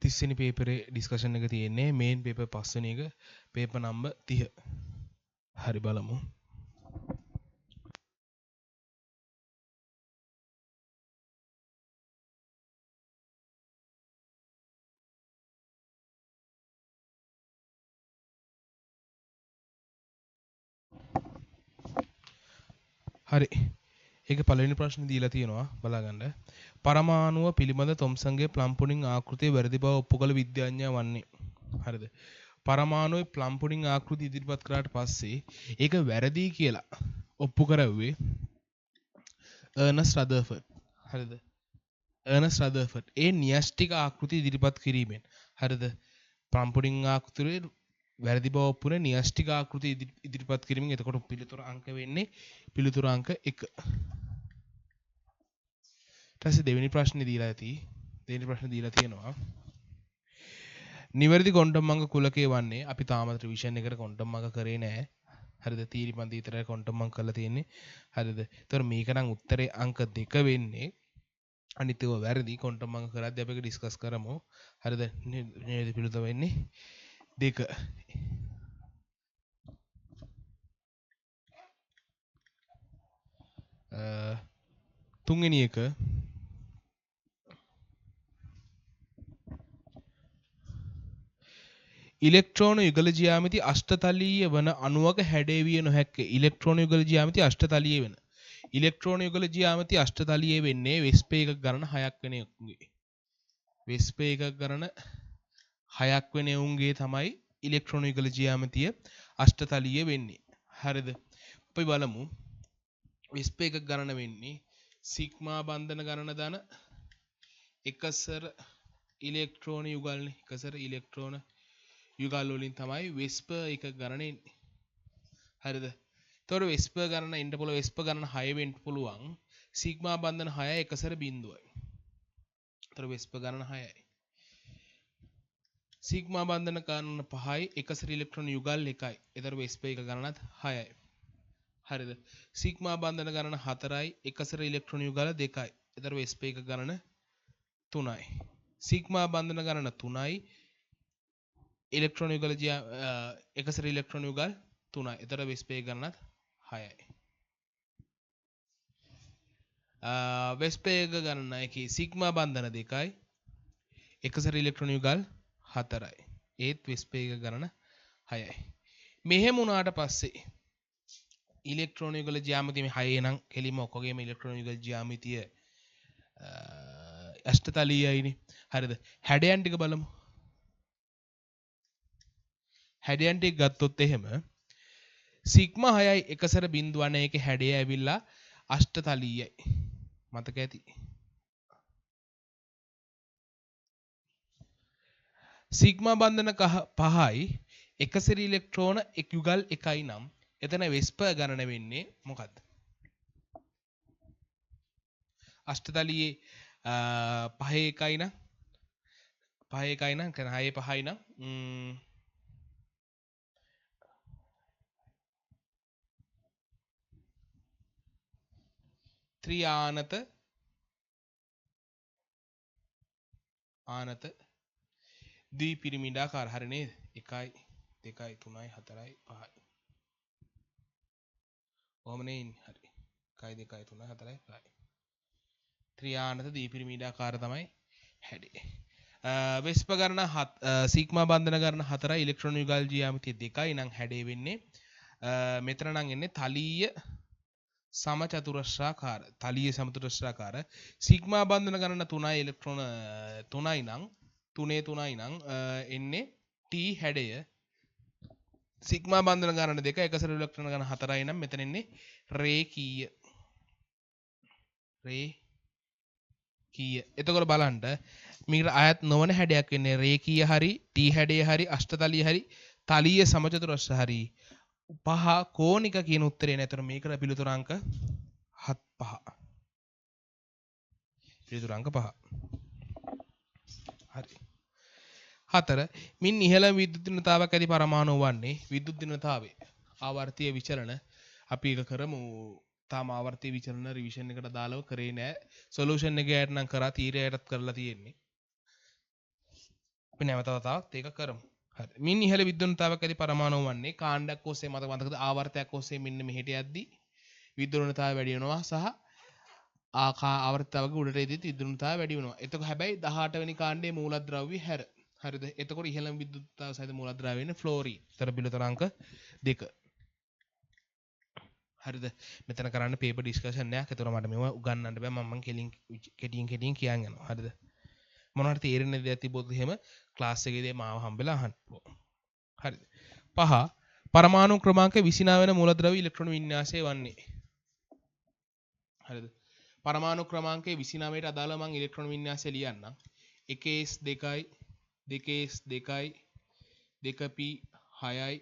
30 වෙනි පේපරේ ඩිස්කෂන් එක තියෙන්නේ මේන් පේපර් 5 වෙනි එක පේපර් නම්බර් 30. හරි බලමු. හරි. ඒකේ පළවෙනි ප්‍රශ්නේ දීලා තියෙනවා බලාගන්න. පරමාණුව පිළිබඳ තොම්සන්ගේ ප්ලම් පුඩින් ආකෘතිය වැරදි බව ඔප්පු කළ විද්‍යාඥයා වන්නේ. හරිද? පරමාණුවේ ප්ලම් පුඩින් ආකෘතිය ඉදිරිපත් කරාට පස්සේ ඒක වැරදි කියලා ඔප්පු කරවුවේ අර්නස්ට් රදර්ෆර්ඩ්. හරිද? අර්නස්ට් රදර්ෆර්ඩ් ඒ න්‍යෂ්ටික ආකෘතිය ඉදිරිපත් කිරීමෙන්. හරිද? ප්ලම් පුඩින් ආකෘතියේ වැරදි බව ඔප්පුනේ න්‍යෂ්ටික ආකෘතිය ඉදිරිපත් කිරීමෙන්. එතකොට පිළිතුර අංක වෙන්නේ පිළිතුර අංක 1. ඊට දෙවෙනි ප්‍රශ්නේ දීලා ඇති. දෙවෙනි ප්‍රශ්නේ දීලා තියෙනවා. නිවැරදි ක්වොන්ටම් අංක කුලකයේ වන්නේ අපි තාමත් රිවිෂන් එකට ක්වොන්ටම් අංක කරේ නැහැ. හරිද? තීරි පන්ති විතරයි ක්වොන්ටම් අංක කරලා තියෙන්නේ. හරිද? ඒතර මේක නම් උත්තරේ අංක 2 වෙන්නේ. අනිත් ඒවා වැරදි. ක්වොන්ටම් අංක කරද්දී අපි ඒක ඩිස්කස් කරමු. හරිද? නිවැරදි පිළිතුර වෙන්නේ 2. තුන්වෙනි එක ඉලෙක්ට්‍රෝන යුගල ජ්‍යාමිති අෂ්ටතලීය වන අණුවක හැඩය විය නොහැක්කේ. ඉලෙක්ට්‍රෝන යුගල ජ්‍යාමිති අෂ්ටතලීය වෙන. ඉලෙක්ට්‍රෝන යුගල ජ්‍යාමිති අෂ්ටතලීය වෙන්නේ වෙස්පේ එකක ගණන 6ක් වෙන උන්ගේ. වෙස්පේ එකක ගණන 6ක් වෙන උන්ගේ තමයි ඉලෙක්ට්‍රෝන යුගල ජ්‍යාමිතිය අෂ්ටතලීය වෙන්නේ. හරිද? අපි බලමු. වෙස්පේ එකක ගණන වෙන්නේ සිග්මා බන්ධන ගණන ධන එකසර ඉලෙක්ට්‍රෝන යුගල්නේ. එකසර ඉලෙක්ට්‍රෝන යුගල් වලින් තමයි වෙස්පර් එක ගණන එන්නේ. හරිද? එතකොට වෙස්පර් ගණන එන්න පුළුවන්. වෙස්පර් ගණන 6 වෙන්න පුළුවන්. සිග්මා බන්ධන 6 එකසර බිඳුවයි. එතකොට වෙස්පර් ගණන 6යි. සිග්මා බන්ධන ගණන 5යි එකසර ඉලෙක්ට්‍රෝන යුගල් 1යි. එතකොට වෙස්පර් එක ගණනත් 6යි. හරිද? සිග්මා බන්ධන ගණන 4යි එකසර ඉලෙක්ට්‍රෝන යුගල 2යි. එතකොට වෙස්පර් එක ගණන 3යි. සිග්මා බන්ධන ගණන 3යි ඉලෙක්ට්‍රෝන යුගල එකසර ඉලෙක්ට්‍රෝන යුගල් 3යි. එතකොට වෙස්පර් එක ගණනත් 6යි. වෙස්පර් එක ගණන එකේ සිග්මා බන්ධන 2යි එකසර ඉලෙක්ට්‍රෝන යුගල් 4යි. ඒත් වෙස්පර් එක ගණන 6යි. මෙහෙම වුණාට පස්සේ ඉලෙක්ට්‍රෝන යුගල ජ්‍යාමිතිය මේ 6 නම් කෙලිම ඔක්කොගේම ඉලෙක්ට්‍රෝන යුගල ජ්‍යාමිතිය අෂ්ටතලීයයිනේ. හරිද? හැඩයන් ටික බලමු. හැඩයන් ටික ගත්තොත් එහෙම සිග්මා 6යි එකසර බිඳුව අන එකේ හැඩය ඇවිල්ලා අෂ්ටතලීයයි. මතක ඇති. සිග්මා බන්ධන 5යි එකසර ඉලෙක්ට්‍රෝන යුගල් 1යි නම් එතන වෙස්පර් ගණන වෙන්නේ මොකද්ද? අෂ්ටතලීයේ 5 1යි නම් 5 1යි නම් කන 6 5යි නම් ත්‍රිආනත ද්විපිරිමිඩාකාර. හරි නේද? 1යි 2යි 3යි 4යි 5යි. ඔහමනේ ඉන්නේ. හරි. 1යි 2යි 3යි 4යි 5යි. ත්‍රිආනත ද්විපිරිමිඩාකාර තමයි හැඩේ. වෙස්පර් ගණන සිග්මා බන්ධන ගණන 4යි ඉලෙක්ට්‍රෝන යුගල් ජ්‍යාමිතිය 2යි නම් හැඩේ වෙන්නේ මෙතන නම් එන්නේ තලීය සමචතුරස්‍රාකාර. තලීය සමචතුරස්‍රාකාර. සිග්මා බන්ධන ගණන 3යි ඉලෙක්ට්‍රෝන 3යි නම් 3යි නම් එන්නේ T හැඩය. සිග්මා බන්ධන ගණන 2 එකසර ඉලෙක්ට්‍රෝන ගණන 4යි නම් මෙතන එන්නේ රේඛීය. එතකොට බලන්න මේකට අයත් නොවන හැඩයක් වෙන්නේ රේඛීය හරි T හැඩය හරි අෂ්ටතලීය හරි තලීය සමචතුරස්‍ර හරි පහ කෝණික කියන උත්තරේ නේතර මේකට පිළිතුරු අංක 5. පිළිතුරු අංක 5. හරි. 4 මින් ඉහළ විද්‍යුත් ධනතාවක් ඇති පරමාණු වන්නේ විද්‍යුත් ධනතාවය ආවර්තීය විචලන අපි ඒක කරමු. තාම ආවර්තීය විචලන රිවිෂන් එකට දාලව කරේ නෑ. සොලියුෂන් එකේ යට නම් කරා තීරයටත් කරලා තියෙන්නේ. අපි නැවත වතාවක් ඒක කරමු. හරි. මින් ඉහළ විද්‍යුත්තාවක් ඇති පරමාණු වන්නේ කාණ්ඩයක් ඔස්සේ මතකද ආවර්තයක් ඔස්සේ මෙන්න මෙහෙට යද්දී විද්‍යුත්තාවය වැඩි වෙනවා සහ ආවර්තතාවක උඩට එද්දී විද්‍යුත්තාවය වැඩි වෙනවා. එතකොට හැබැයි 18 වෙනි කාණ්ඩයේ මූලද්‍රව්‍ය හැර. හරිද? එතකොට ඉහළම විද්‍යුත්තාව සහිත මූලද්‍රව්‍ය වෙන්නේ ෆ්ලෝරින්. තර පිළිතුරංක 2. හරිද? මෙතන කරන්න පේපර් ඩිස්කෂන් එකක්. ඒතර මට මේවා උගන්වන්න බෑ. මම කෙටියෙන් කියන් යනවා. හරිද? මොනවාට තේරෙන්නේ දෙයක් තිබ්බොත් එහෙම ක්ලාස් එකේදී මාව හම්බෙලා අහන්න. හරිද? 5 පරමාණු ක්‍රමාංක 29 වෙන මූලද්‍රව්‍ය ඉලෙක්ට්‍රෝන වින්‍යාසය වන්නේ. හරිද? පරමාණු ක්‍රමාංකයේ 29ට අදාළව මම ඉලෙක්ට්‍රෝන වින්‍යාසය ලියන්නම්. 1s2යි 2s2යි 2p 6යි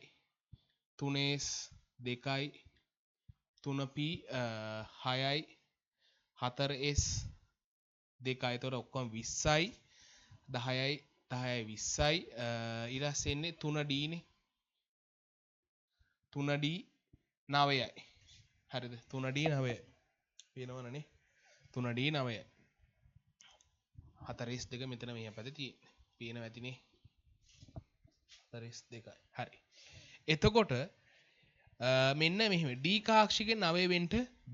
3s2යි 3p 6යි 4s2යි. එතකොට ඔක්කොම 20යි 10යි 10යි 20යි ඊට පස්සේ එන්නේ 3d නේ 3d 9යි. හරිද? 3d 9යි. පේනවනේ 3d 9යි. 42 මෙතන මෙහා පැත්තේ තියෙන්නේ. පේනව ඇතිනේ 42යි. හරි. එතකොට මෙන්න මෙහෙම d කාක්ෂිකෙන් 9 වෙන්න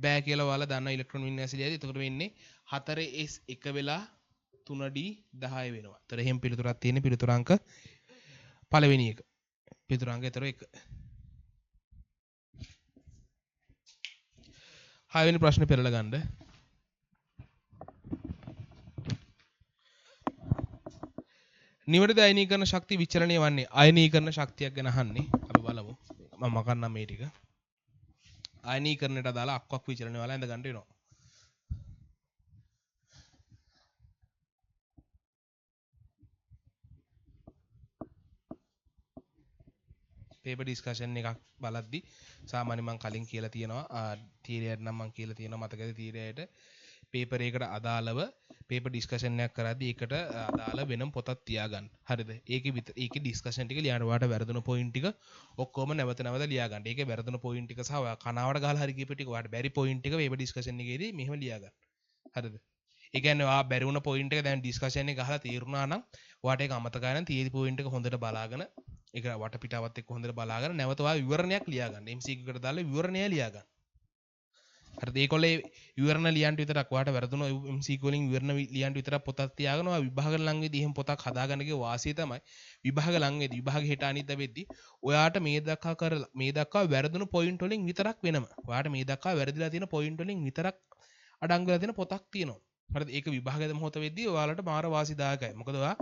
බෑ කියලා ඔයාලා දන්නා ඉලෙක්ට්‍රෝන වින්‍යාසය ලියද්දි. එතකොට වෙන්නේ 4s1 වෙලා 3d 10 වෙනවා. ඒතර එහෙම පිළිතුරක් තියෙන්නේ පිළිතුරාංක පළවෙනි එක. පිළිතුරාංක ඒතර 1. 6 වෙනි ප්‍රශ්නේ පෙරලා ගන්න. නිවැරදි අයනීකරණ ශක්තිය විචලනය වන්නේ අයනීකරණ ශක්තියක් ගැන අහන්නේ. අපි බලමු. මම මකන්නම් මේ ටික. අයනීකරණයට අදාළ අක්වක් විචලනය වල ඇඳ ගන්න වෙනවා. පේපර් ඩිස්කෂන් එකක් බලද්දි සාමාන්‍ය මම කලින් කියලා තියෙනවා තීරයට නම් මම කියලා තියෙනවා මතකද තීරයට පේපර් එකකට අදාළව පේපර් ඩිස්කෂන් එකක් කරද්දී ඒකට අදාළ වෙනම පොතක් තියාගන්න. හරිද? ඒකේ ඩිස්කෂන් ටික ලියන්න ඔයාලට වැරදුන පොයින්ට් ටික ඔක්කොම නැවත නැවත ලියා ගන්න. ඒකේ වැරදුන පොයින්ට් ටික සහ ඔයා කනාවට ගහලා හරි කියපු ටික ඔයාලට බැරි පොයින්ට් ටික පේපර් ඩිස්කෂන් එකේදී මෙහෙම ලියා ගන්න. හරිද? ඒ කියන්නේ ඔයා බැරි වුණ පොයින්ට් එක දැන් ඩිස්කෂන් එක ගහලා තීරුණා නම් ඔයාට ඒක අමතකයි නම් තියෙදි පොයින්ට් එක හොඳට බලාගෙන ඒක වටපිටාවත් එක්ක හොඳට බලාගෙන නැවත ඔයා විවරණයක් ලියා ගන්න. MCQ එකට දාලා විවරණය ලියා ගන්න. හරිද? ඒකොල්ලේ විවරණ ලියන්න විතරක් ඔයාට වැරදුන MCQ වලින් විවරණ ලියන්න විතරක් පොතක් තියාගෙන ඔයා විභාග ළඟදී එහෙම පොතක් හදාගන්නගේ වාසිය තමයි විභාග ළඟදී විභාග හෙට අනිද්දා වෙද්දී ඔයාට මේ දක්වා වැරදුන පොයින්ට් වලින් විතරක් වෙනම. ඔයාට මේ දක්වා වැරදිලා තියෙන පොයින්ට් වලින් විතරක් අඩංගු වෙලා තියෙන පොතක් තියෙනවා. හරිද? ඒක විභාගයේ මොහොත වෙද්දී ඔයාලට මාර වාසිදායකයි. මොකද ඔයා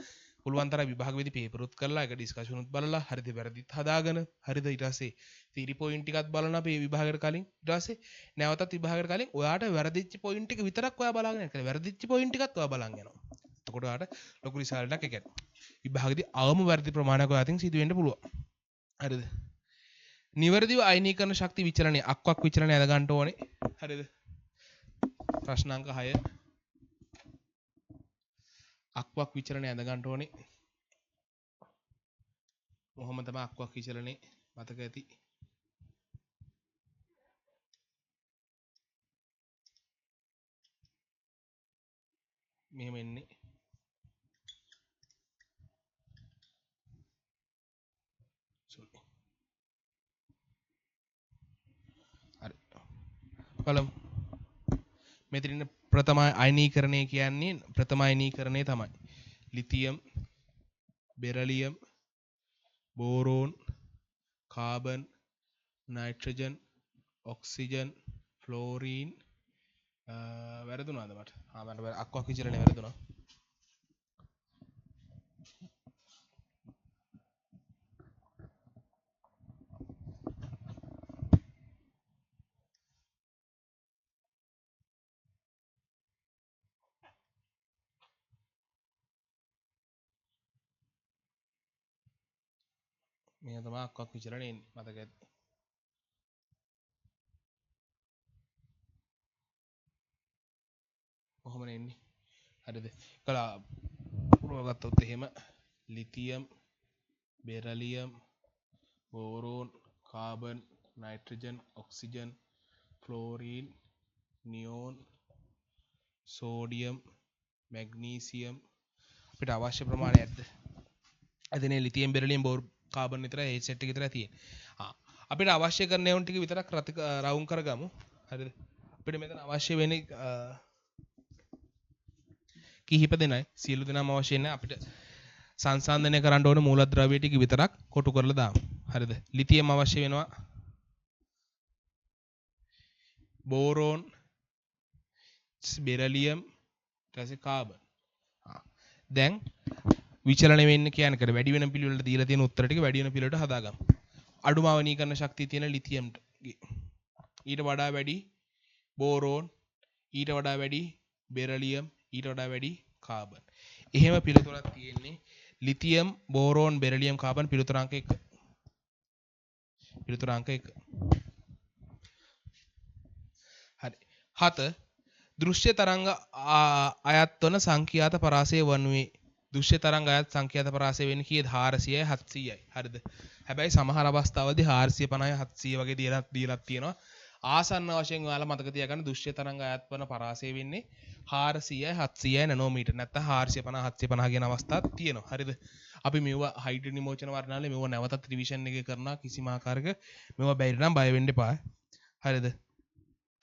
පුළුවන් තරම් විභාග වෙද්දී පේපර් උත් කරලා ඒක ඩිස්කෂන් උත් බලලා හරිද වැරදිත් හදාගෙන හරිද ඊට පස්සේ තීරි පොයින්ට් ටිකත් බලන අපේ විභාගයට කලින් ඊට පස්සේ නැවතත් විභාගයට කලින් ඔයාට වැරදිච්ච පොයින්ට් ටික විතරක් ඔයා බලාගෙන යන්න. වැරදිච්ච පොයින්ට් ටිකත් ඔයා බලන් යනවා. එතකොට ඔයාට ලොකු රිසල්ට් එකක් එකට. විභාගයේදී අවම වැරදි ප්‍රමාණයක් ඔයාටින් සිදු වෙන්න පුළුවන්. හරිද? නිවැරදිව අයනීකරණ ශක්ති විචලනය අක්වක් විචලනය අද ගන්න ඕනේ. හරිද? ප්‍රශ්න අංක 6 අක්වක් විචලනය අද ගන්න ඕනේ. මොහොම තමයි අක්වක් විචලනේ මතක ඇති. මෙහෙම එන්නේ. sorry. හරි. බලමු. මෙතන ප්‍රථම අයනීකරණය කියන්නේ ප්‍රථම අයනීකරණය තමයි. Lithium, beryllium, boron, carbon, nitrogen, oxygen, fluorine වැරදුනාද මට? මට අක්වක් විචලනය වැරදුනා. මේ තමයි අක්වක් විචලනය එන්නේ මතක ඇති. කොහොම එන්නේ? හරිද? කලා පුරවගත්තොත් එහෙම lithium, beryllium, boron, carbon, nitrogen, oxygen, fluorine, neon, sodium, magnesium අපිට අවශ්‍ය ප්‍රමාණය ඇද්ද? එතන ලිතියම් බෙරිලියම් බෝර් කාබන් විතරයි ඒ සෙට් එක විතරයි තියෙන්නේ. අපිට අවශ්‍ය කරන ඒවා ටික විතරක් රවුම් කරගමු. හරිද? අපිට මෙතන අවශ්‍ය වෙන්නේ කිහිප දෙනයි. සියලු දෙනාම අවශ්‍ය නැහැ. අපිට සංසන්දනය කරන්න ඕන මූලද්‍රව්‍ය ටික විතරක් කොටු කරලා දාමු. හරිද? ලිතියම් අවශ්‍ය වෙනවා. බෝරෝන්, බෙරිලියම්, ඊට පස්සේ කාබන්. දැන් විචලන වෙන්න කියන්නේ කර වැඩි වෙන පිළිවෙලට දීලා තියෙන උත්තර ටික වැඩි වෙන පිළිවෙලට හදාගමු. අඩුම අවනීකරණ ශක්තිය තියෙන ලිතියම්ට ඊට වඩා වැඩි බෝරෝන්, ඊට වඩා වැඩි බෙරිලියම්, ඊට වඩා වැඩි කාබන්. එහෙම පිළිතුරක් තියෙන්නේ ලිතියම්, බෝරෝන්, බෙරිලියම්, කාබන් පිළිතුරාංක 1. පිළිතුරාංක 1. හරි. 7 දෘශ්‍ය තරංග අයත් වන සංඛ්‍යාත පරාසය වනුයේ දෘශ්‍ය තරංග අයත් සංඛ්‍යාත පරාසය වෙන්නේ කීයද 400යි 700යි. හරිද? හැබැයි සමහර අවස්ථාවලදී 450යි 700 වගේ දීලා තියෙනවා. ආසන්න වශයෙන් ඔයාලා මතක තියාගන්න දෘශ්‍ය තරංග අයත් වන පරාසය වෙන්නේ 400යි 700යි නැනෝමීටර්. නැත්නම් 450 750 කියන අවස්ථාවක් තියෙනවා. හරිද? අපි මෙව හයිඩ්‍රජන් විමෝචන වර්ණාලේ මෙව නැවතත් රිවිෂන් එකේ කරනවා කිසිම ආකාරයක මෙව බැරි නම් බය වෙන්න එපා. හරිද?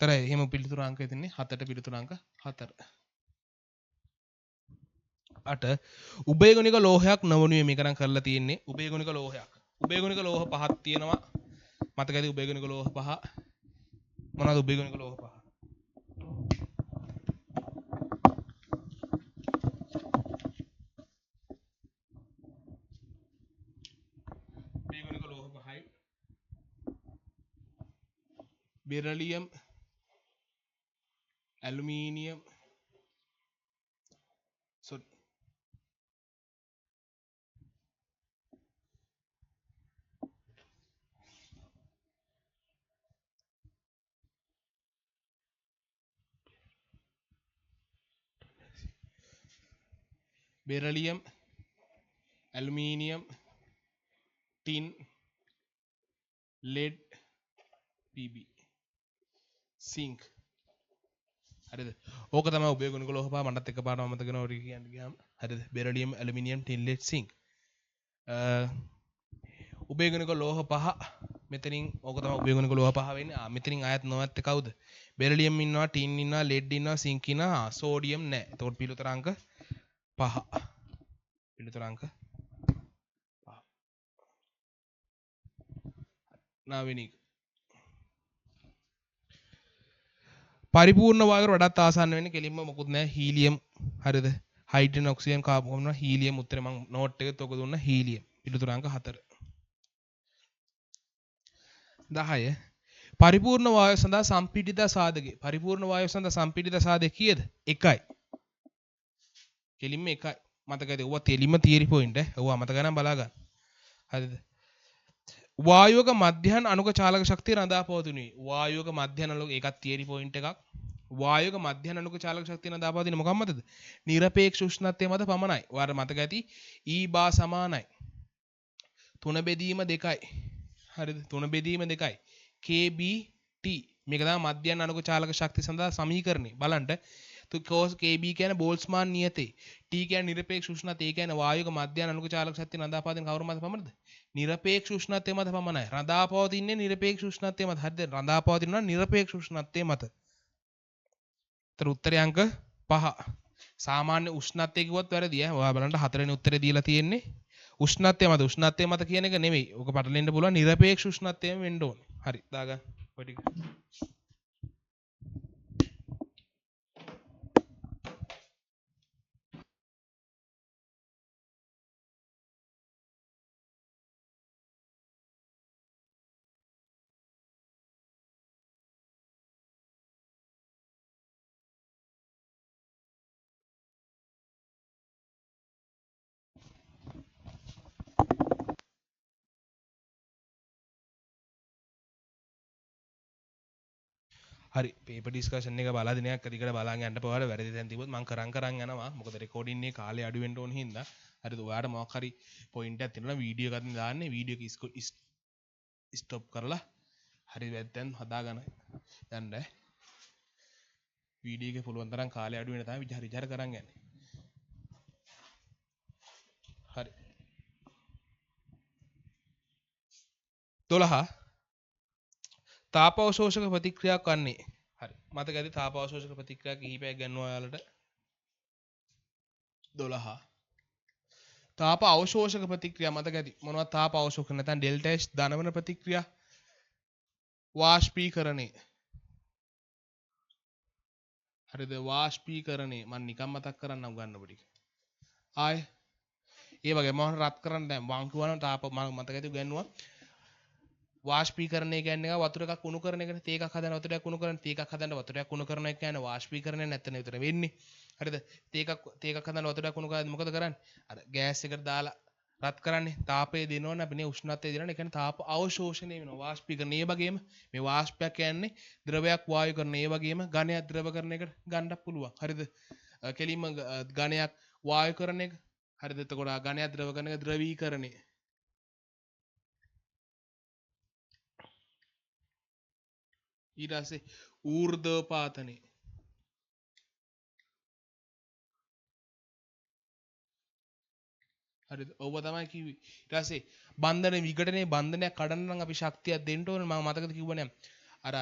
තරයි එහෙම පිළිතුරු අංක දෙන්නේ 7ට පිළිතුරු අංක 4. 8 උභයගුණික ලෝහයක් නොවනුයේ මේක නම් කරලා තියෙන්නේ උභයගුණික ලෝහයක්. උභයගුණික ලෝහ පහක් තියෙනවා. මතකයිද උභයගුණික ලෝහ පහ? මොනවද උභයගුණික ලෝහ පහ? උභයගුණික ලෝහ පහයි. Beryllium, aluminium, beryllium, aluminium, tin, lead, PB, sync. හරිද? ඕක තමයි උභයගුණික ලෝහ පහ මටත් එකපාරම මතක වෙනවා ඔය කියන්න ගියාම. හරිද? Beryllium, aluminium, tin, lead, zinc. උභයගුණික ලෝහ පහ මෙතනින් ඕක තමයි උභයගුණික ලෝහ පහ වෙන්නේ. මෙතනින් ආයත් නොවැත්තේ කවුද? බෙරිලියම් ඉන්නවා, ටින් ඉන්නවා, ලෙඩ් ඉන්නවා, සිංක් ඉන්නවා, සෝඩියම් නැහැ. එතකොට පිළිතුරාංක 5. පිළිතුරාංක 5. නාවෙනි පරිපූර්ණ වායුවට වඩාත් ආසන්න වෙන්නේ කෙලින්ම මොකුත් නැහැ හීලියම්. හරිද? හයිඩ්‍රජන්, ඔක්සිජන්, කාබන් හීලියම් උත්තරේ මම නෝට් එකෙත් ඔක දුන්න හීලියම්. පිළිතුරාංක 4. 10 පරිපූර්ණ වායුව සඳහා සම්පීඩිත සාධකය. පරිපූර්ණ වායුව සඳහා සම්පීඩිත සාධකය කීයද? 1යි. කෙලින්ම 1යි. මතකයිද? ඔවා තෙලින්ම තියරි පොයින්ට් ඔවා මතක ගන්න බලා ගන්න. හරිද? වායුවක මධ්‍යහන අණුක චාලක ශක්තිය රඳා පවතිනුයි. වායුවක මධ්‍යහන අණුක ඒකත් තියරි පොයින්ට් එකක්. වායුවක මධ්‍යහන අණුක චාලක ශක්තිය රඳා පවතින මොකක් මතද? නිරපේක්ෂ උෂ්ණත්වය මත පමණයි. ඔයාලට මතක ඇති E බා සමානයි. 3 බෙදීම 2යි. හරිද? 3 බෙදීම 2යි. KBT මේක තමයි මධ්‍යහන අණුක චාලක ශක්තිය සඳහා සමීකරණය. බලන්න cos KB කියන්නේ බෝල්ට්ස්මාන් නියතේ. T කියන්නේ නිරපේක්ෂ උෂ්ණත්වය. ඒ කියන්නේ වායුවක මධ්‍යහන අණුක චාලක ශක්තිය රඳා පවතින කවුරු මත පමණද? නිරපේක්ෂ උෂ්ණත්වය මත පමණයි. රඳා පවතින්නේ නිරපේක්ෂ උෂ්ණත්වය මත. හරිද? රඳා පවතිනවා නිරපේක්ෂ උෂ්ණත්වය මත. ඒතර උත්තරය අංක 5. සාමාන්‍ය උෂ්ණත්වය කිව්වත් වැරදි ඈ. ඔයා බලන්න 4 වෙනි උත්තරේ දීලා තියෙන්නේ උෂ්ණත්වය මත. උෂ්ණත්වය මත කියන එක නෙමෙයි. ඔක පටලෙන්න පුළුවන් නිරපේක්ෂ උෂ්ණත්වයම වෙන්න ඕනේ. හරි. දාගන්න. ඔය ටික. හරි පේපර් ඩිස්කෂන් එක බලලා දිනයක් අදිකට බලන් යන්න පොවාට වැරදි දැන් තිබුත් මම කරන් යනවා මොකද රෙකෝඩින් එකේ කාලේ අඩු වෙන්න ඕන හින්දා හරිද ඔයාලට මොකක් හරි පොයින්ට් එකක් තියෙනවා වීඩියෝ එකක් දාන්නේ වීඩියෝ එක ස්ටොප් කරලා හරි දැන් හදාගන්න යන්න වීඩියෝ එකේ පුළුවන් තරම් කාලේ අඩු වෙන තමයි විචාර කරන් යන්නේ හරි 12 තාපාවශෝෂක ප්‍රතික්‍රියාවක් වන්නේ. හරි. මතක ඇති තාපාවශෝෂක ප්‍රතික්‍රියා කිහිපයක් ගන්නවා ඔයාලට. 12 තාප අවශෝෂක ප්‍රතික්‍රියා මතක ඇති. මොනවද තාප අවශෝෂක නැත්නම් ඩෙල්ටා H ධනවන ප්‍රතික්‍රියා? වාෂ්පීකරණය. හරිද? වාෂ්පීකරණය මම නිකන් මතක් කරන්නම් ගන්නකො ටික. ආය ඒ වගේ මම රත් කරන්න දැන් මං කියවනම් තාප මම මතක ඇති ගන්නවා. වාෂ්පීකරණය කියන්නේ වතුර එකක් උණු කරන එකනේ. තේ එකක් හදන වතුරයක් උණු කරන, තේ එකක් හදන වතුරයක් උණු කරන එක කියන්නේ වාෂ්පීකරණය නැත්නම් විතර වෙන්නේ. හරිද? තේ එකක් හදන වතුරයක් උණු කරද්දි මොකද කරන්නේ? අර ගෑස් එකට දාලා රත් කරන්නේ. තාපය දෙනවනේ අපි නේ උෂ්ණත්වය දෙනවනේ. ඒ කියන්නේ තාප අවශෝෂණය වෙනවා. වාෂ්පීකරණය. ඒ වගේම මේ වාෂ්පයක් කියන්නේ ද්‍රවයක් වායුකරණය. ඒ වගේම ඝනයක් ද්‍රව කරන එකට ගන්නත් පුළුවන්. හරිද? කෙලින්ම ඝනයක් වායු කරන එක. හරිද? එතකොට ඝනයක් ද්‍රව කරන එක ද්‍රවීකරණය. ඊට පස්සේ ඌර්ධෝපාතනෙ. හරිද? ඔව්ව තමයි කිව්වේ. ඊට පස්සේ බන්ධන විඝටනයේ බන්ධනයක් කඩන්න නම් අපි ශක්තියක් දෙන්න ඕනේ. මම මතකද කිව්වනේ. අර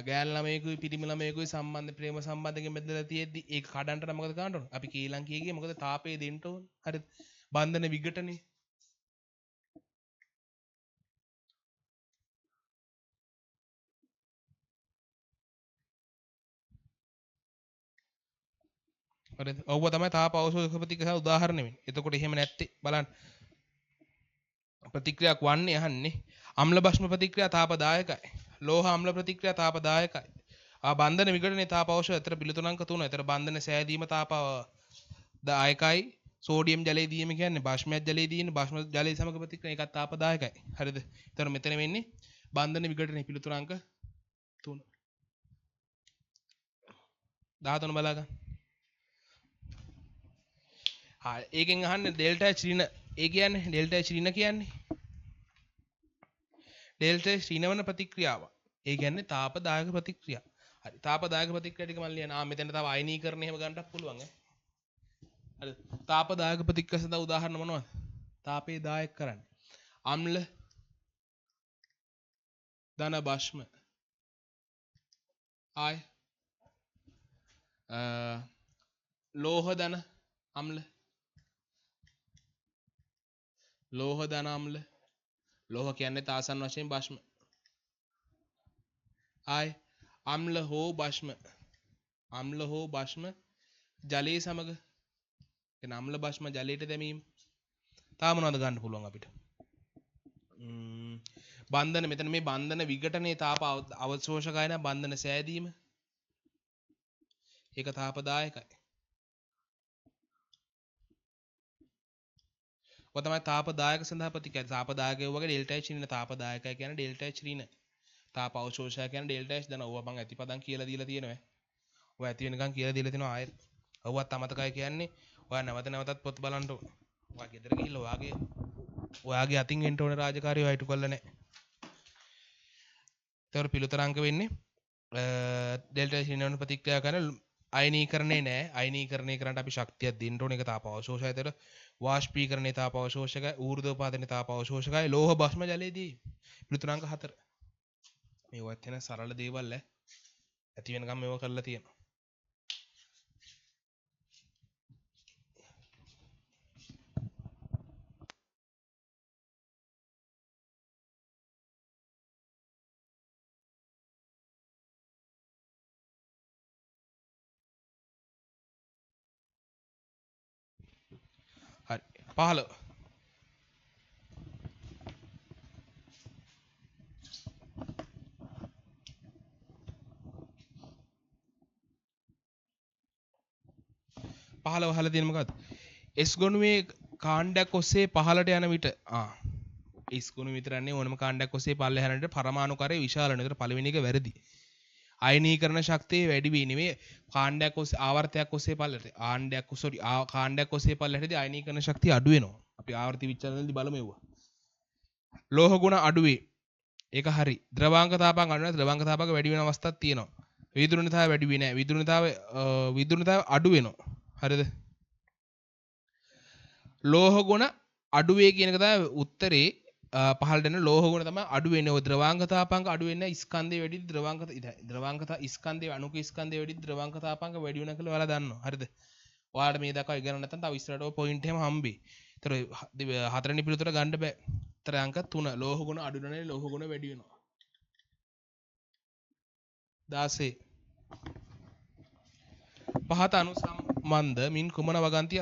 ගෑල් ළමයෙකුයි පිරිමි ළමයෙකුයි සම්බන්ධ ප්‍රේම සම්බන්ධයෙන් බෙදලා තියෙද්දි ඒක කඩන්න නම් මොකද කරන්න ඕනේ? අපි කීලම් කියේ මොකද තාපේ දෙන්න ඕනේ. හරිද? බන්ධන විඝටනේ. හරිද? ඔව්ව තමයි තාප අවශෝෂක ප්‍රතික්‍රියාව උදාහරණ වෙන්නේ. එතකොට එහෙම නැත්තේ බලන්න ප්‍රතික්‍රියාවක් වන්නේ අහන්නේ අම්ල භස්ම ප්‍රතික්‍රියා තාපදායකයි. ලෝහ අම්ල ප්‍රතික්‍රියා තාපදායකයි. බන්ධන විඝටනයේ තාප අවශෝෂය අතර පිළිතුරංක 3. අතර බන්ධන සෑදීම තාප දායකයි. සෝඩියම් ජලයේ දීම කියන්නේ භස්මයක් ජලයේ දීන භස්ම ජලයේ සමග ප්‍රතික්‍රියා එකක් තාපදායකයි. හරිද? ඒතර මෙතන වෙන්නේ බන්ධන විඝටනයේ පිළිතුරංක 3. 13 බලා ගන්න. ඒකෙන් අහන්නේ ඩෙල්ටා H ඍණ. ඒ කියන්නේ ඩෙල්ටා H ඍණ කියන්නේ ඩෙල්ටා H ඍණ වන ප්‍රතික්‍රියාව. ඒ කියන්නේ තාපදායක ප්‍රතික්‍රියා. හරි. තාපදායක ප්‍රතික්‍රියා ටික මම ලියන. මෙතන තව අයනීකරණය එහෙම ගන්නත් පුළුවන් ඈ. හරි. තාපදායක ප්‍රතික්‍රියා සඳහා උදාහරණ මොනවද? තාපේ දායක කරන්නේ. අම්ල ධන භස්ම. ආය ලෝහ ධන අම්ල. ලෝහ ධන අම්ල. ලෝහ කියන්නේ තාසන් වශයෙන් භස්ම. ආය අම්ල හෝ භස්ම. අම්ල හෝ භස්ම ජලයේ සමග එන අම්ල භස්ම ජලයට දැමීම. තාම මොනවද ගන්න පුළුවන් අපිට? බන්ධන මෙතන මේ බන්ධන විඝටනයේ තාප අවශෝෂකයි නම් බන්ධන සෑදීම. ඒක තාපදායකයි. ඔය තමයි තාපදායක සඳහා ප්‍රතික්‍රියා. තාපදායකය වගේ ඩෙල්ටා H ඍණ තාපදායකයි කියන්නේ ඩෙල්ටා H ඍණ. තාප අවශෝෂය කියන්නේ ඩෙල්ටා H ධන. ඔවා මම ඇතිපදන් කියලා දීලා තියෙනවා. ඔය ඇති වෙනකන් කියලා දීලා තිනවා ආයෙත්. ඔවත් අමතකයි කියන්නේ. ඔයා නැවත නැවතත් පොත් බලන්න ඕන. ඔයා ගෙදර ගිහිල්ලා ඔයාගේ අතින් එන්න ඕන රාජකාරිය ඔයා ඉටු කරලා නැහැ. ඒතර පිළිතුරංක වෙන්නේ ඩෙල්ටා H ඍණ වන ප්‍රතික්‍රියා කරන අයනීකරණේ නැහැ. අයනීකරණය කරන්න අපි ශක්තියක් දෙන්න ඕන. ඒක තාප අවශෝෂය. ඒතර වාෂ්පීකරණේ තාප අවශෝෂකයි, ඌර්ධෝපාදනයේ තාප අවශෝෂකයි, ලෝහ භස්ම ජලයේදී පිළිතුරංක 4. මේවත් වෙන සරල දේවල් ඈ. ඇති වෙනකම් මේව කරලා තියෙනවා. හරි 15 අහලා තියෙන මොකද්ද? S ගොනුවේ කාණ්ඩයක් ඔස්සේ පහළට යන විට S ගොනුව විතරන්නේ ඕනම කාණ්ඩයක් ඔස්සේ පල්ලෙහාට යන විට පරමාණුකාරය විශාල වෙනවා. ඒතර පළවෙනි එක වැරදි. අයනීකරණ ශක්තිය වැඩි වෙන්නේ නෙමෙයි කාණ්ඩයක් ඔස්සේ ආවර්තයක් ඔස්සේ පල්ලෙහාට. කාණ්ඩයක් ඔස්සේ පල්ලෙහාටදී අයනීකරණ ශක්තිය අඩු වෙනවා. අපි ආවර්ති විචලනයේදී බලමු ඒවා. ලෝහ ගුණ අඩු වේ. ඒක හරි. ද්‍රවාංක තාපං අඩු වෙනවා. ද්‍රවාංක තාපක වැඩි වෙන අවස්ථාවක් තියෙනවා. විදුරුණතාවය වැඩි වෙන්නේ නැහැ. විදුරුණතාවය අඩු වෙනවා. හරිද? ලෝහ ගුණ අඩු වේ කියන එක තමයි උත්තරේ. පහළට එන ලෝහ ගුණ තමයි අඩු වෙන්නේ. ඔය ද්‍රවාංග තාපාංක අඩු වෙන්නේ ස්කන්ධය වැඩි ද්‍රවාංග ස්කන්ධය අණුක ස්කන්ධය වැඩි ද්‍රවාංග තාපාංක වැඩි වෙන කියලා ඔයාලා දන්නවා. හරිද? ඔයාලට මේ දක්වා ඉගෙන නැත්නම් තව ඉස්සරහට ඔය පොයින්ට් එකම හම්බෙයි. ඒතර හතරවෙනි පිළිතුර ගන්න බෑ. ඒතර අංක 3 ලෝහ ගුණ අඩු වෙනනේ ලෝහ ගුණ වැඩි වෙනවා. 16 පහත අනුසම්බන්ධ මින් කුමන වගන්තිය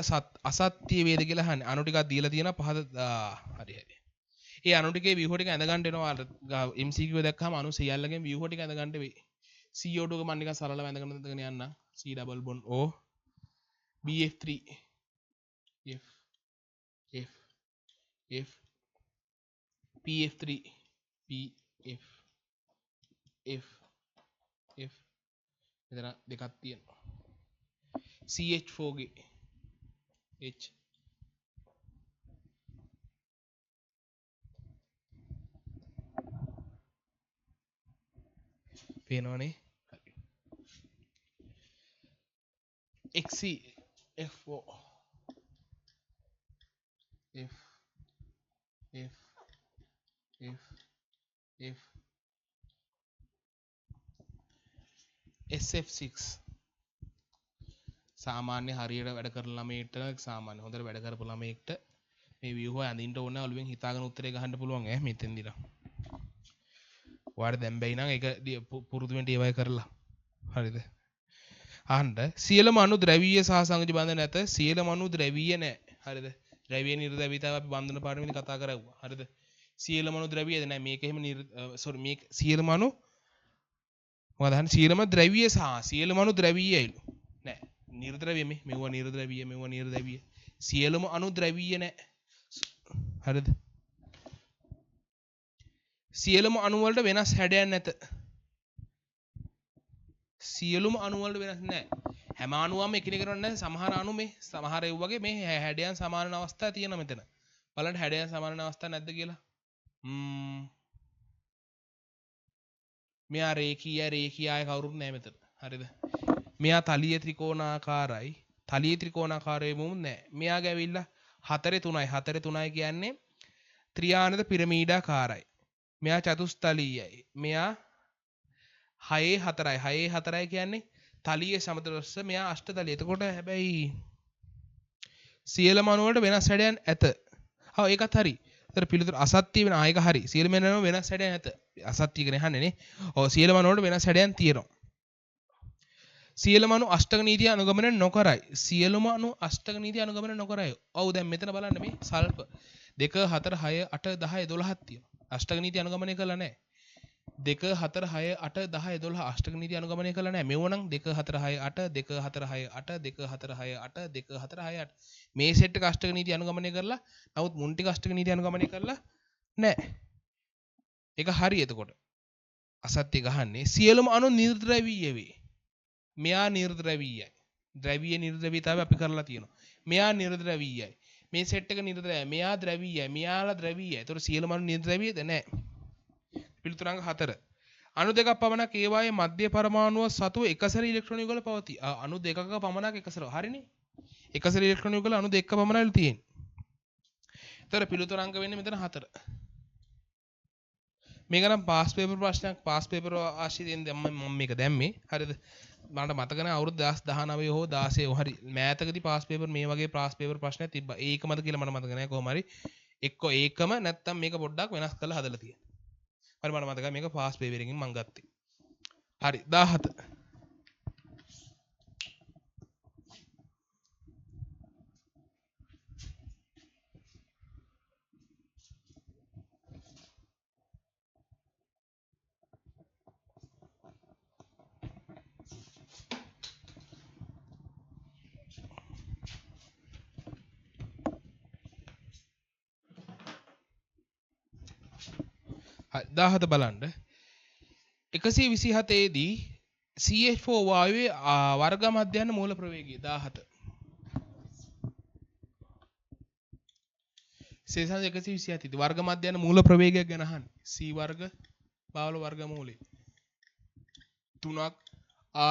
අසත්‍ය වේද කියලා අහන්නේ. අණු ටිකක් දීලා තියෙනවා පහත හරි හරි. ඒ අණු ටිකේ ව්‍යුහ ටික ඇඳ ගන්න වෙනවා. MCQ දැක්කම අණු සියල්ලගෙන් ව්‍යුහ ටික ඇඳ ගන්න වෙයි. CO2 එක මම නිකන් සරලව ඇඳගෙන යන්න. C double bond O BF3 F F F PF3 PF F F මෙතන දෙකක් තියෙනවා. CH4 ගේ H පේනවනේ. XC F4 F F F F SF6 සාමාන්‍ය හරියට වැඩ කරන ළමයෙක්ට සාමාන්‍ය හොඳට වැඩ කරපු ළමයෙක්ට මේ ව්‍යුහ අඳින්න ඕන ඔළුවෙන් හිතාගෙන උත්තරේ ගහන්න පුළුවන් ඈ මෙතෙන්දිලා. ඔයාලට දැන් බැයි නම් ඒක පුරුදු වෙන්න ඒවයි කරලා. හරිද? අහන්න සියලුම අණු ද්‍රවීය සහ සංයෝජ බන්ධන නැත. සියලුම අණු ද්‍රවීය නැහැ. හරිද? ද්‍රවීය නිර්ද්‍රවීතාව අපි බන්ධන පාඩමේදී කතා කරවුවා. හරිද? සියලුම අණු ද්‍රවීයද නැහැ. මේක එහෙම මේක සියලුම අණු මොකද අහන්නේ සියලුම ද්‍රවීය සහ සියලුම අණු ද්‍රවීයයිලු. නෑ. නිර්ද්‍රවීය මෙවුවා නිර්ද්‍රවීය. සියලුම අණු ද්‍රවීය නැහැ. හරිද? සියලුම අණු වලට වෙනස් හැඩයක් නැත. සියලුම අණු වලට වෙනස් නැහැ. හැම අණුවක්ම එකිනෙකට නැහැ. සමහර අණු මේ සමහර ඒ වගේ මේ හැඩයන් සමාන අවස්ථා තියෙනවා මෙතන. බලන්න හැඩයන් සමාන අවස්ථා නැද්ද කියලා. මෙයා රේඛීයයි කවුරුත් නැහැ මෙතන. හරිද? මෙයා තලීය ත්‍රිකෝණාකාරයි. තලීය ත්‍රිකෝණාකාරයේ මුමුත් නැහැ. මෙයාගේ ඇවිල්ලා 4 3යි කියන්නේ ත්‍රිආනත පිරමීඩාකාරයි. මෙයා චතුස්තලීයයි. මෙයා 6 4යි කියන්නේ තලීය සමතලස්ස. මෙයා අෂ්ටතලීය. එතකොට හැබැයි සියලුම අණු වලට වෙනස් හැඩයන් ඇත. ඔව් ඒකත් හරි. ඒතර පිළිතුර අසත්‍ය වෙන ආයක හරි. සියලුම අණු වෙනස් හැඩයන් ඇත. අසත්‍ය කියන අහන්නේ නේ. ඔව් සියලුම අණු වලට වෙනස් හැඩයන් තියෙනවා. සියලුම අණු අෂ්ටක නීතිය අනුගමනය නොකරයි. සියලුම අණු අෂ්ටක නීතිය අනුගමනය නොකරයි. ඔව් දැන් මෙතන බලන්න මේ සල්ප 2 4 6 8 10 12ක් තියෙනවා. අෂ්ටක නීතිය අනුගමනය කරලා නැහැ. 2 4 6 8 10 12 අෂ්ටක නීතිය අනුගමනය කරලා නැහැ. මෙව නම් 2 4 6 8 2 4 6 8 2 4 6 8 2 4 6 8 මේ සෙට් එක අෂ්ටක නීතිය අනුගමනය කරලා නමුත් මුන් ටික අෂ්ටක නීතිය අනුගමනය කරලා නැහැ. ඒක හරි. එතකොට අසත්‍ය ගහන්නේ සියලුම අණු නිර්ද්‍රවීය වේ. මෙයා නිර්ද්‍රවීයයි. ද්‍රවීය නිර්ද්‍රවීතාවය අපි කරලා තියෙනවා. මෙයා නිර්ද්‍රවීයයි. මේ සෙට් එක නිර්ද්‍රවීයයි. මෙයා ද්‍රවීයයි. මෙයාලා ද්‍රවීයයි. ඒතකොට සියලුම අණු නිර්ද්‍රවීයද නැහැ. පිළිතුරංග 4. අණු දෙකක් පමණක් ඒවායේ මධ්‍ය පරමාණුව සතු එකසර ඉලෙක්ට්‍රෝන යුගල පවතී. අණු දෙකක පමණක් එකසර. හරිනේ. එකසර ඉලෙක්ට්‍රෝන යුගල අණු දෙකක පමණයි තියෙන්නේ. ඒතර පිළිතුරංග වෙන්නේ මෙතන 4. මේක නම් පාස් පේපර් ප්‍රශ්නයක්. පාස් පේපර් ආශිතෙන් මම මේක දැම්මේ. හරිද? මට මතක නැහැ අවුරුදු 2019 හෝ 16 හෝ හරි මෑතකදී පාස් පේපර් මේ වගේ පාස් පේපර් ප්‍රශ්නයක් තිබ්බා. ඒකමද කියලා මට මතක නැහැ කොහොම හරි. එක්ක ඒකම නැත්තම් මේක පොඩ්ඩක් වෙනස් කරලා හදලා තියෙනවා. හරි මට මතකයි මේක පාස් පේපර් එකකින් මම ගත්තේ. හරි 17. හරි 17 බලන්න. 127 දී CH4 වායුවේ වර්ග මධ්‍යයන මූල ප්‍රවේගය 17. සේසන් 127 දී වර්ග මධ්‍යයන මූල ප්‍රවේගයක් ගැන අහන්නේ. C වර්ග බාවල වර්ගමූලය 3ක්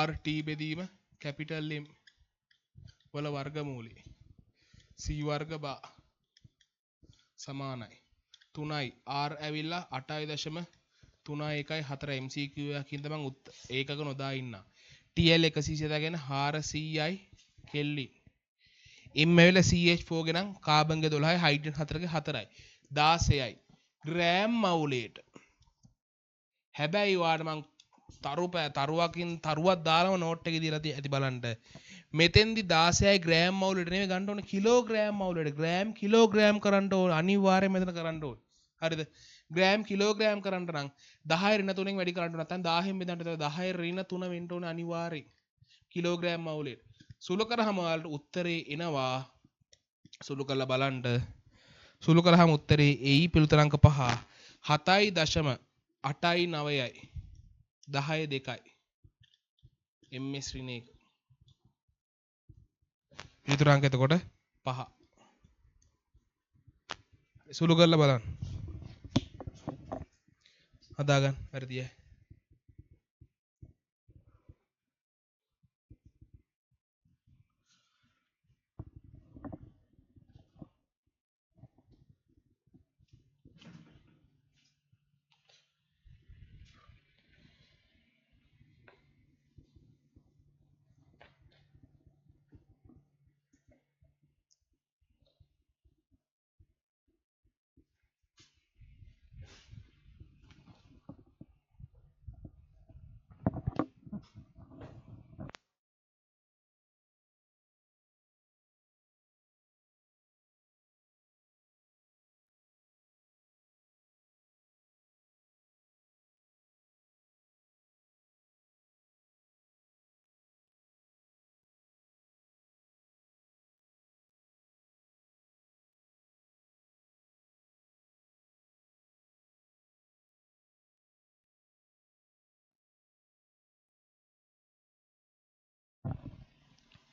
RT බෙදීම කැපිටල් M වල වර්ගමූලය C වර්ග බා සමානයි 3යි R ඇවිල්ලා 8.31 MCQ එකකින් තමයි ඒකක නොදා ඉන්න. TL 100 දාගෙන 400යි කෙල්වින්. M ඇවිල්ලා CH4 ගෙනම් කාබන්ගේ 12යි හයිඩ්‍රජන් 4ගේ 4යි 16යි ග්‍රෑම් මවුලේට. හැබැයි වාට මං තරුවක් දාලම නෝට් එක දීලා ඇති බලන්න. මෙතෙන්දි 16යි ග්‍රෑම් මවුලට නෙමෙයි ගන්න ඕනේ කිලෝග්‍රෑම් මවුලට. ග්‍රෑම් කිලෝග්‍රෑම් කරන්න ඕනේ අනිවාර්යයෙන් මෙතන කරන්න ඕනේ. හරිද? ග්‍රෑම් කිලෝග්‍රෑම් කරන්න නම් 10 ඍණ 3න් වැඩි කරන්න ඕනේ. නැත්නම් 10න් බෙදන්න 10 ඍණ 3 වෙන්න ඕනේ අනිවාර්යයෙන්. කිලෝග්‍රෑම් මවුලට. සුළු කරාම ඔයාලට උත්තරේ එනවා. සුළු කරලා බලන්න. සුළු කරාම උත්තරේ එයි පිළිතුරු අංක 5 7.89යි 10.2යි MS ඍණ 1 පිළිතුරු අංක එතකොට 5 සුළු කරලා බලන්න හදාගන්න වැරදියි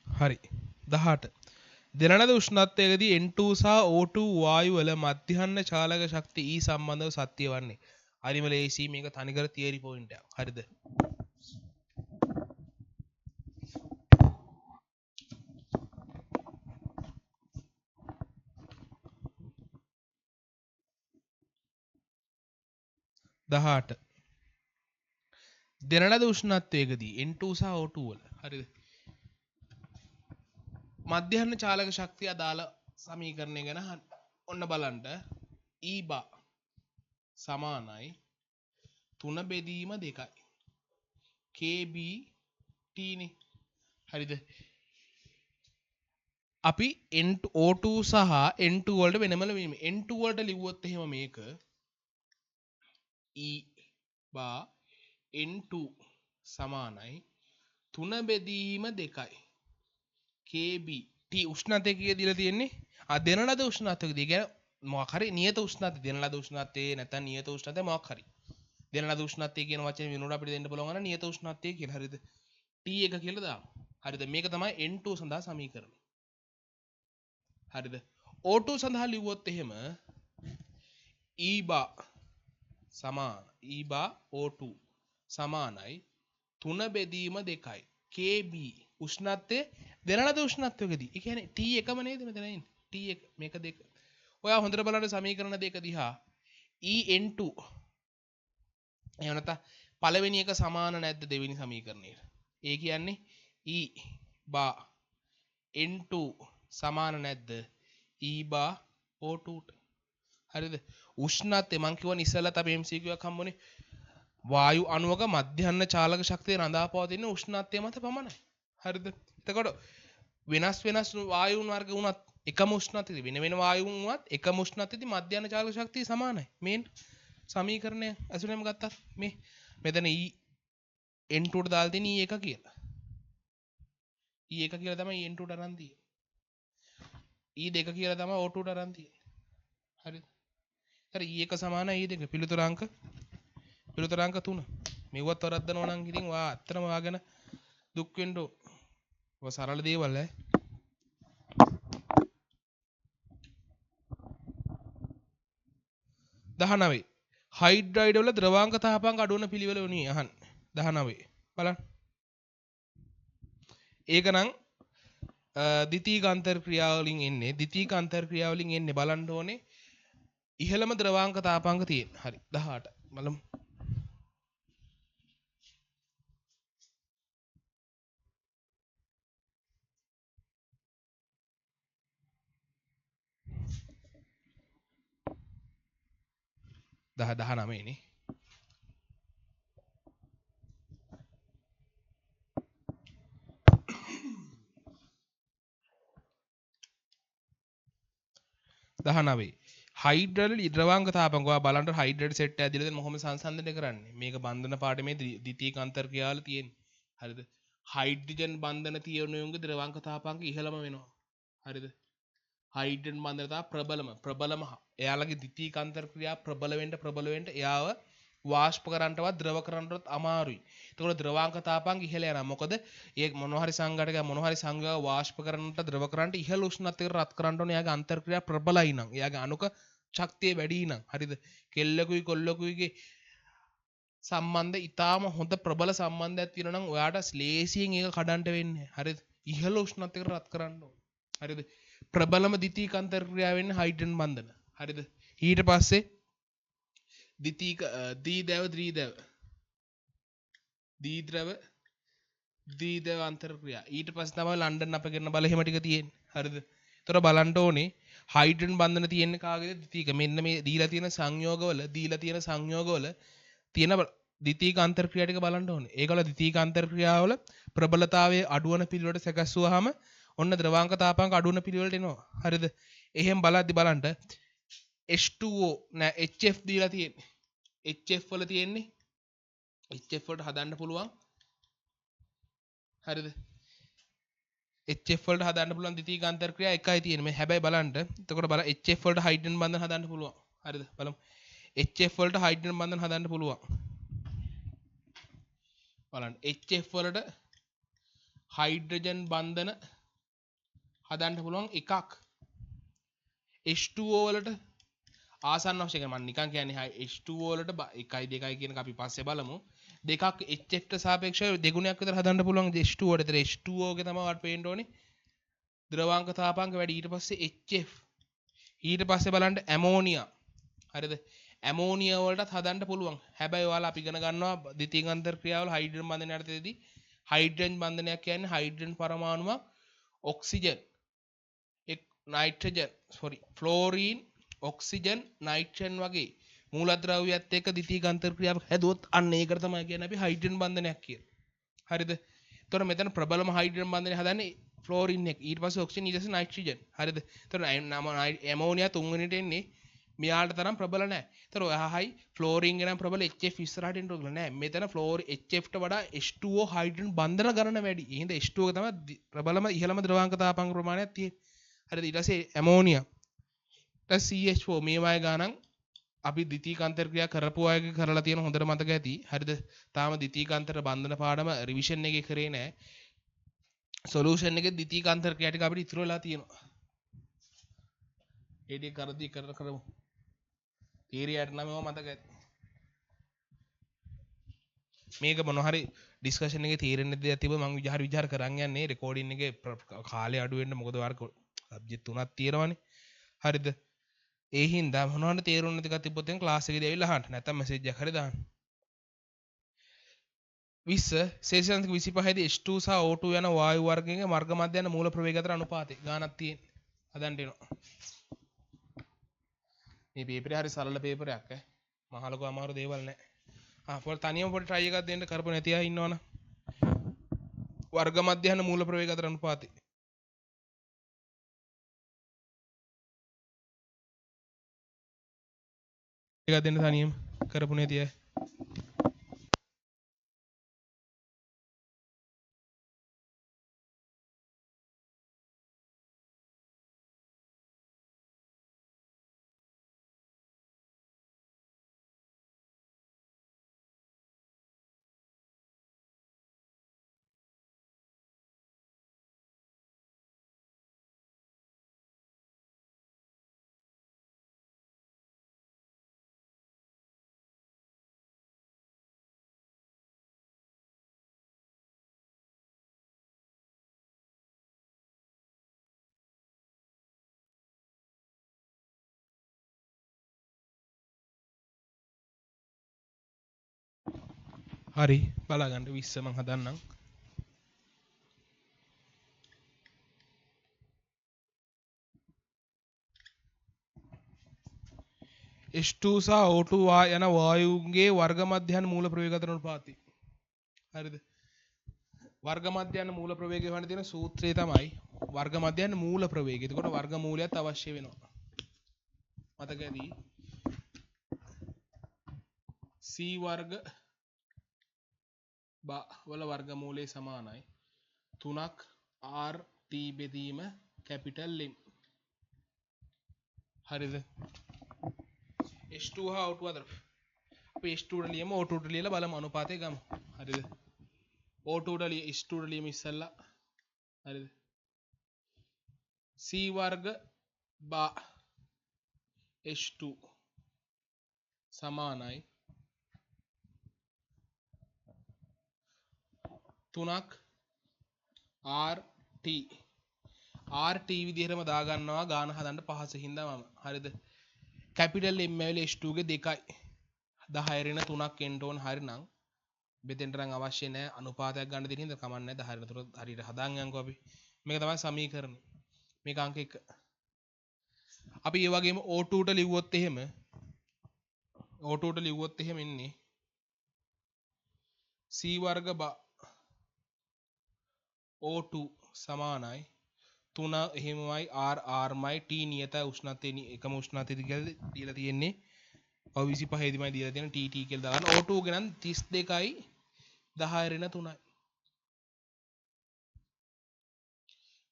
හරි 18 දෙන ලද උෂ්ණත්වයකදී N2 සහ O2 වායු වල මධ්‍යහන්න චාලක ශක්තිය E සම්බන්ධව සත්‍ය වන්නේ. හරිම ලේසි මේක තනිකර තියරි පොයින්ට් එකක්. හරිද? දහට දෙන ලද උෂ්ණත්වයකදී N2 සහ O2 වල හරිද? මධ්‍යහන්න චාලක ශක්තිය අදාළ සමීකරණය ගැන ඔන්න බලන්න. E බා සමානයි 3 බෙදීම 2යි. KB T නේ. හරිද? අපි O2 සහ N2 වලට වෙනම N2 වලට ලිව්වොත් එහෙම මේක E බා N2 සමානයි 3 බෙදීම 2යි. KB T උෂ්ණත්වය කීයද දීලා තියෙන්නේ? දෙන ලද උෂ්ණත්වයකදී කියන්නේ මොකක් හරි නියත උෂ්ණත්වය දෙන ලද උෂ්ණත්වයේ නැත්නම් නියත උෂ්ණත්වය මොකක් හරි. දෙන ලද උෂ්ණත්වය කියන වචනේ විනුර අපිට දෙන්න පුළුවන් නම් නියත උෂ්ණත්වය කියලා. හරිද? T එක කියලා දාමු. හරිද? මේක තමයි N2 සඳහා සමීකරණය. හරිද? O2 සඳහා ලිව්වොත් එහෙම E බා සමාන E බා O2 සමානයි 3 බෙදීම 2යි. KB උෂ්ණත්වයේ දෙන ලද උෂ්ණත්වයකදී. ඒ කියන්නේ T එකම නේද මෙතන ඉන්නේ. T එක මේක දෙක. ඔයා හොඳට බලන්න සමීකරණ දෙක දිහා. En2 එහෙම නැත්නම් පළවෙනි එක සමාන නැද්ද දෙවෙනි සමීකරණයට? ඒ කියන්නේ E බා N2 සමාන නැද්ද E බා O2ට? හරිද? උෂ්ණත්වය මං කියවනේ ඉස්සෙල්ලත් අපි MCQ එකක් හම්බුනේ. වායු අණුවක මධ්‍යහන්න චාලක ශක්තිය රඳා පවතින උෂ්ණත්වය මත පමණයි. හරිද? එතකොට වෙනස් වායුන් වර්ග වුණත් එකම උෂ්ණත්වයේදී වෙන වෙන වායුන් වුණත් එකම උෂ්ණත්වයේදී මධ්‍යහන චාලක ශක්තිය සමානයි. මේ සමීකරණය ඇසුරෙන්ම ගත්තා මේ මෙතන N2 ට දාලා තියෙන E1 කියලා. E1 කියලා තමයි N2 ට අරන් තියෙන්නේ. E2 කියලා තමයි O2 ට අරන් තියෙන්නේ. හරිද? හරි E1 සමානයි E2 පිළිතුරාංක 3. මෙව්වත් වරද්දනවා නම් ඉතින් ඔයා අත්‍තරම වාගෙන දුක් වෙන්න ඕන. ඔය සරල දේවල් ඈ. දහනවේ හයිඩ්‍රයිඩ් වල ද්‍රවාංක තාපාංක අඩු වෙන පිළිවෙල වුණේ අහන්න 19 බලන්න ඒක නම් ද්විතීයික අන්තර් ක්‍රියාවලින් එන්නේ බලන්න ඕනේ ඉහළම ද්‍රවාංක තාපාංක තියෙන. හරි 18 බලමු. දහ 19 නේ. දහනවේ හයිඩ්‍රල් ද්‍රවාංක තාපංක ඔයා බලන්න හයිඩ්‍රේට් සෙට් එකක් දීලා දෙන්න මොහොම සංසන්දනය කරන්නේ. මේක බන්ධන පාඩමේ ද්විතීයික අන්තර් ක්‍රියාවල තියෙන්නේ. හරිද? හයිඩ්‍රජන් බන්ධන තියෙනුයුන්ගේ ද්‍රවාංක තාපාංක ඉහළම වෙනවා. හරිද? හයිඩ්‍රජන් බන්ධන තා ප්‍රබලම එයාලගේ ද්විතීයික අන්තර් ක්‍රියා ප්‍රබල වෙන්න එයාව වාෂ්ප කරන්නවත් ද්‍රව කරන්නවත් අමාරුයි. එතකොට ද්‍රවාංක තාපාංක ඉහළ යනවා. මොකද ඒ මොනවා හරි සංඝටක මොනවා හරි සංඝව වාෂ්ප කරන්නට ද්‍රව කරන්නට ඉහළ උෂ්ණත්වයකට රත් කරන්න ඕනේ. එයාගේ අන්තර් ක්‍රියා ප්‍රබලයි නම්. එයාගේ අණුක ශක්තිය වැඩි නම්. හරිද? කෙල්ලකුයි කොල්ලකුයිගේ සම්බන්ධ ඉතාම හොඳ ප්‍රබල සම්බන්ධයක් තියෙනවා නම් ඔයාට ලේසියෙන් ඒක කඩන්න වෙන්නේ. හරිද? ඉහළ උෂ්ණත්වයකට රත් කරන්න ඕනේ. හරිද? ප්‍රබලම ද්විතීයික අන්තර් ක්‍රියාව වෙන්නේ හයිඩ්‍රජන් බන්ධන. හරිද? ඊට පස්සේ ද්විතීයික දීද්‍රව අන්තර් ක්‍රියා. ඊට පස්සේ තමයි ලන්ඩන් අප කරන බල එහෙම ටික තියෙන්නේ. හරිද? ඒතර බලන්න ඕනේ හයිඩ්‍රජන් බන්ධන තියෙන්නේ කාගේද? ද්විතීයික. මෙන්න මේ දීලා තියෙන සංයෝගවල තියෙන ද්විතීයික අන්තර් ක්‍රියා ටික බලන්න ඕනේ. ඒකවල ද්විතීයික අන්තර් ක්‍රියාවල ප්‍රබලතාවයේ අඩුවන පිළිවෙලට සැකසුවාම ඔන්න ද්‍රවාංක තාපාංක අඩුවන පිළිවෙලට එනවා. හරිද? එහෙම බලද්දි බලන්න H2O නෑ HF දීලා තියෙන්නේ. HF වල තියෙන්නේ HF වලට හදන්න පුළුවන්. හරිද? HF වලට හදන්න පුළුවන් ද්විතීයික අන්තර් ක්‍රියා එකයි තියෙන්නේ. මේ හැබැයි බලන්න. එතකොට බලන්න HF වලට හයිඩ්‍රජන් බන්ධන හදන්න පුළුවන්. හරිද? බලමු. HF වලට හයිඩ්‍රජන් බන්ධන හදන්න පුළුවන්. බලන්න. HF වලට හයිඩ්‍රජන් බන්ධන හදන්න පුළුවන් එකක්. H2O වලට ආසන්න වශයෙන් මම නිකන් කියන්නේ H2O වලට 1 2 කියන එක අපි පස්සේ බලමු. දෙකක් HF ට සාපේක්ෂව දෙගුණයක් විතර හදන්න පුළුවන් H2O වලට. H2O ගේ තමයි වට පේන්න ඕනේ. ද්‍රවාංක තාපාංක වැඩි. ඊට පස්සේ HF. ඊට පස්සේ බලන්න ඇමෝනියා. හරිද? ඇමෝනියා වලටත් හදන්න පුළුවන්. හැබැයි ඔයාලා අපි ඉගෙන ගන්නවා ද්විතීයික අන්තර් ක්‍රියාවල හයිඩ්‍රජන් බන්ධනය යටතේදී හයිඩ්‍රජන් බන්ධනයක් කියන්නේ හයිඩ්‍රජන් පරමාණුවක් ඔක්සිජන් ෆ්ලෝරීන් ඔක්සිජන් නයිට්‍රජන් වගේ මූලද්‍රව්‍යත් එක්ක ද්විතීයික අන්තර් ක්‍රියාවක් හැදුවොත් අන්න ඒකට තමයි කියන්නේ අපි හයිඩ්‍රජන් බන්ධනයක් කියලා. හරිද? එතකොට මෙතන ප්‍රබලම හයිඩ්‍රජන් බන්ධනය හදන්නේ ෆ්ලෝරින් එක. ඊට පස්සේ ඔක්සිජන් ඊට පස්සේ නයිට්‍රජන්. හරිද? එතකොට ඇමෝනියා තුන්වෙනිට එන්නේ මෙයාට තරම් ප්‍රබල නැහැ. එතකොට ඔයහයි ෆ්ලෝරින් ගෙනම් ප්‍රබල HF ඉස්සරහට එන්න ඕන නෑ. මෙතන HF ට වඩා H2O හයිඩ්‍රජන් බන්ධන ගණන වැඩි. ඒ හින්දා H2O තමයි ප්‍රබලම ඉහළම ද්‍රවාංක තාපාංක ප්‍රමාණයක් තියෙන්නේ. හරිද? ඊට පස්සේ ඇමෝනියා CH4 මේ වගේ ගානක් අපි ද්විතීයික අන්තර් ක්‍රියා කරපු අයගේ කරලා තියෙන හොඳට මතක ඇති. හරිද? තාම ද්විතීයික අන්තර බන්ධන පාඩම රිවිෂන් එකේ කරේ නැහැ. සොලියුෂන් එකේ ද්විතීයික අන්තර් ක්‍රියා ටික අපිට ඉතුරු වෙලා තියෙනවා. ඒ ටික කරමු. තීරියට නම් ඒවා මතක ඇති. මේක මොන හරි ඩිස්කෂන් එකේ තීරණ දෙයක් තිබ්බ මම විචාර කරන් යන්නේ රෙකෝඩින් එකේ කාලය අඩු වෙන්න මොකද වාර සබ්ජෙක්ට් තුනක් තියෙනවනේ. හරිද? ඒ හින්දා මොනවද තේරුම් නැති එකක් තිබ්බොත් එහෙනම් ක්ලාස් එකේදී ඇවිල්ලා අහන්න. නැත්නම් මෙසේජ් එකක් හරි දාන්න. 20 සෙල්සියස් 25 දී H2 සහ O2 යන වායු වර්ගයේ වර්ග මැද යන මූල ප්‍රවේග අතර අනුපාතය ගානක් තියෙන. හදන්න එනවා. මේ පේපරේ හරි සරල පේපරයක් ඈ. මහ ලොකු අමාරු දේවල් නැහැ. පොඩි තනියම පොඩි try එකක් දෙන්න කරපො නැති අය ඉන්නවනම්. වර්ග මැද යන මූල ප්‍රවේග අතර අනුපාතය. එකක් දෙන්න තනියම කරපො නැති අය. හරි බලාගන්න 20 මං හදන්නම්. H2 සහ O2 යන වායුන්ගේ වර්ග මධ්‍යයන් මූල ප්‍රවේග අතර අනුපාතය. හරිද? වර්ග මධ්‍යයන් මූල ප්‍රවේගය හොයන්න තියෙන සූත්‍රය තමයි වර්ග මධ්‍යයන් මූල ප්‍රවේගය. එතකොට වර්ග මූලයත් අවශ්‍ය වෙනවා. මතක ඇති c වර්ග වල වර්ගමූලය සමානයි 3ක් RT බෙදීම කැපිටල් M. හරිද? H2 හා O2 අතර අපි H2 ට ලියමු O2 ට ලියලා බලමු අනුපාතය ගමු. හරිද? O2 ට H2 ට ලියමු ඉස්සෙල්ලා. හරිද? c වර්ග බා H2 සමානයි 3ක් RT. RT විදිහටම දාගන්නවා ගාන හදන්න පහසු හින්දා මම. හරිද? කැපිටල් M ඇවිල්ලා H2 ගේ 2යි. 10 රින 3ක් එන්න ඕන හරිනම් මෙතෙන්ට නම් අවශ්‍ය නැහැ අනුපාතයක් ගන්න දෙන හින්දා කමක් නැහැ 10 රින 3 හරියට හදාන් යන්කෝ අපි. මේක තමයි සමීකරණය. මේක අංක 1. අපි ඒ වගේම O2 ට ලිව්වොත් එහෙම ඉන්නේ c වර්ග බා O2 සමානයි 3 එහෙමමයි R මයි T නියතයි උෂ්ණත්වයේ එකම උෂ්ණත්වය දීලා තියෙන්නේ. ඔව් 25 දිමයි දීලා තියෙන TT කියලා දාගන්න. O2 ගෙනන් 32යි 10 රින 3යි.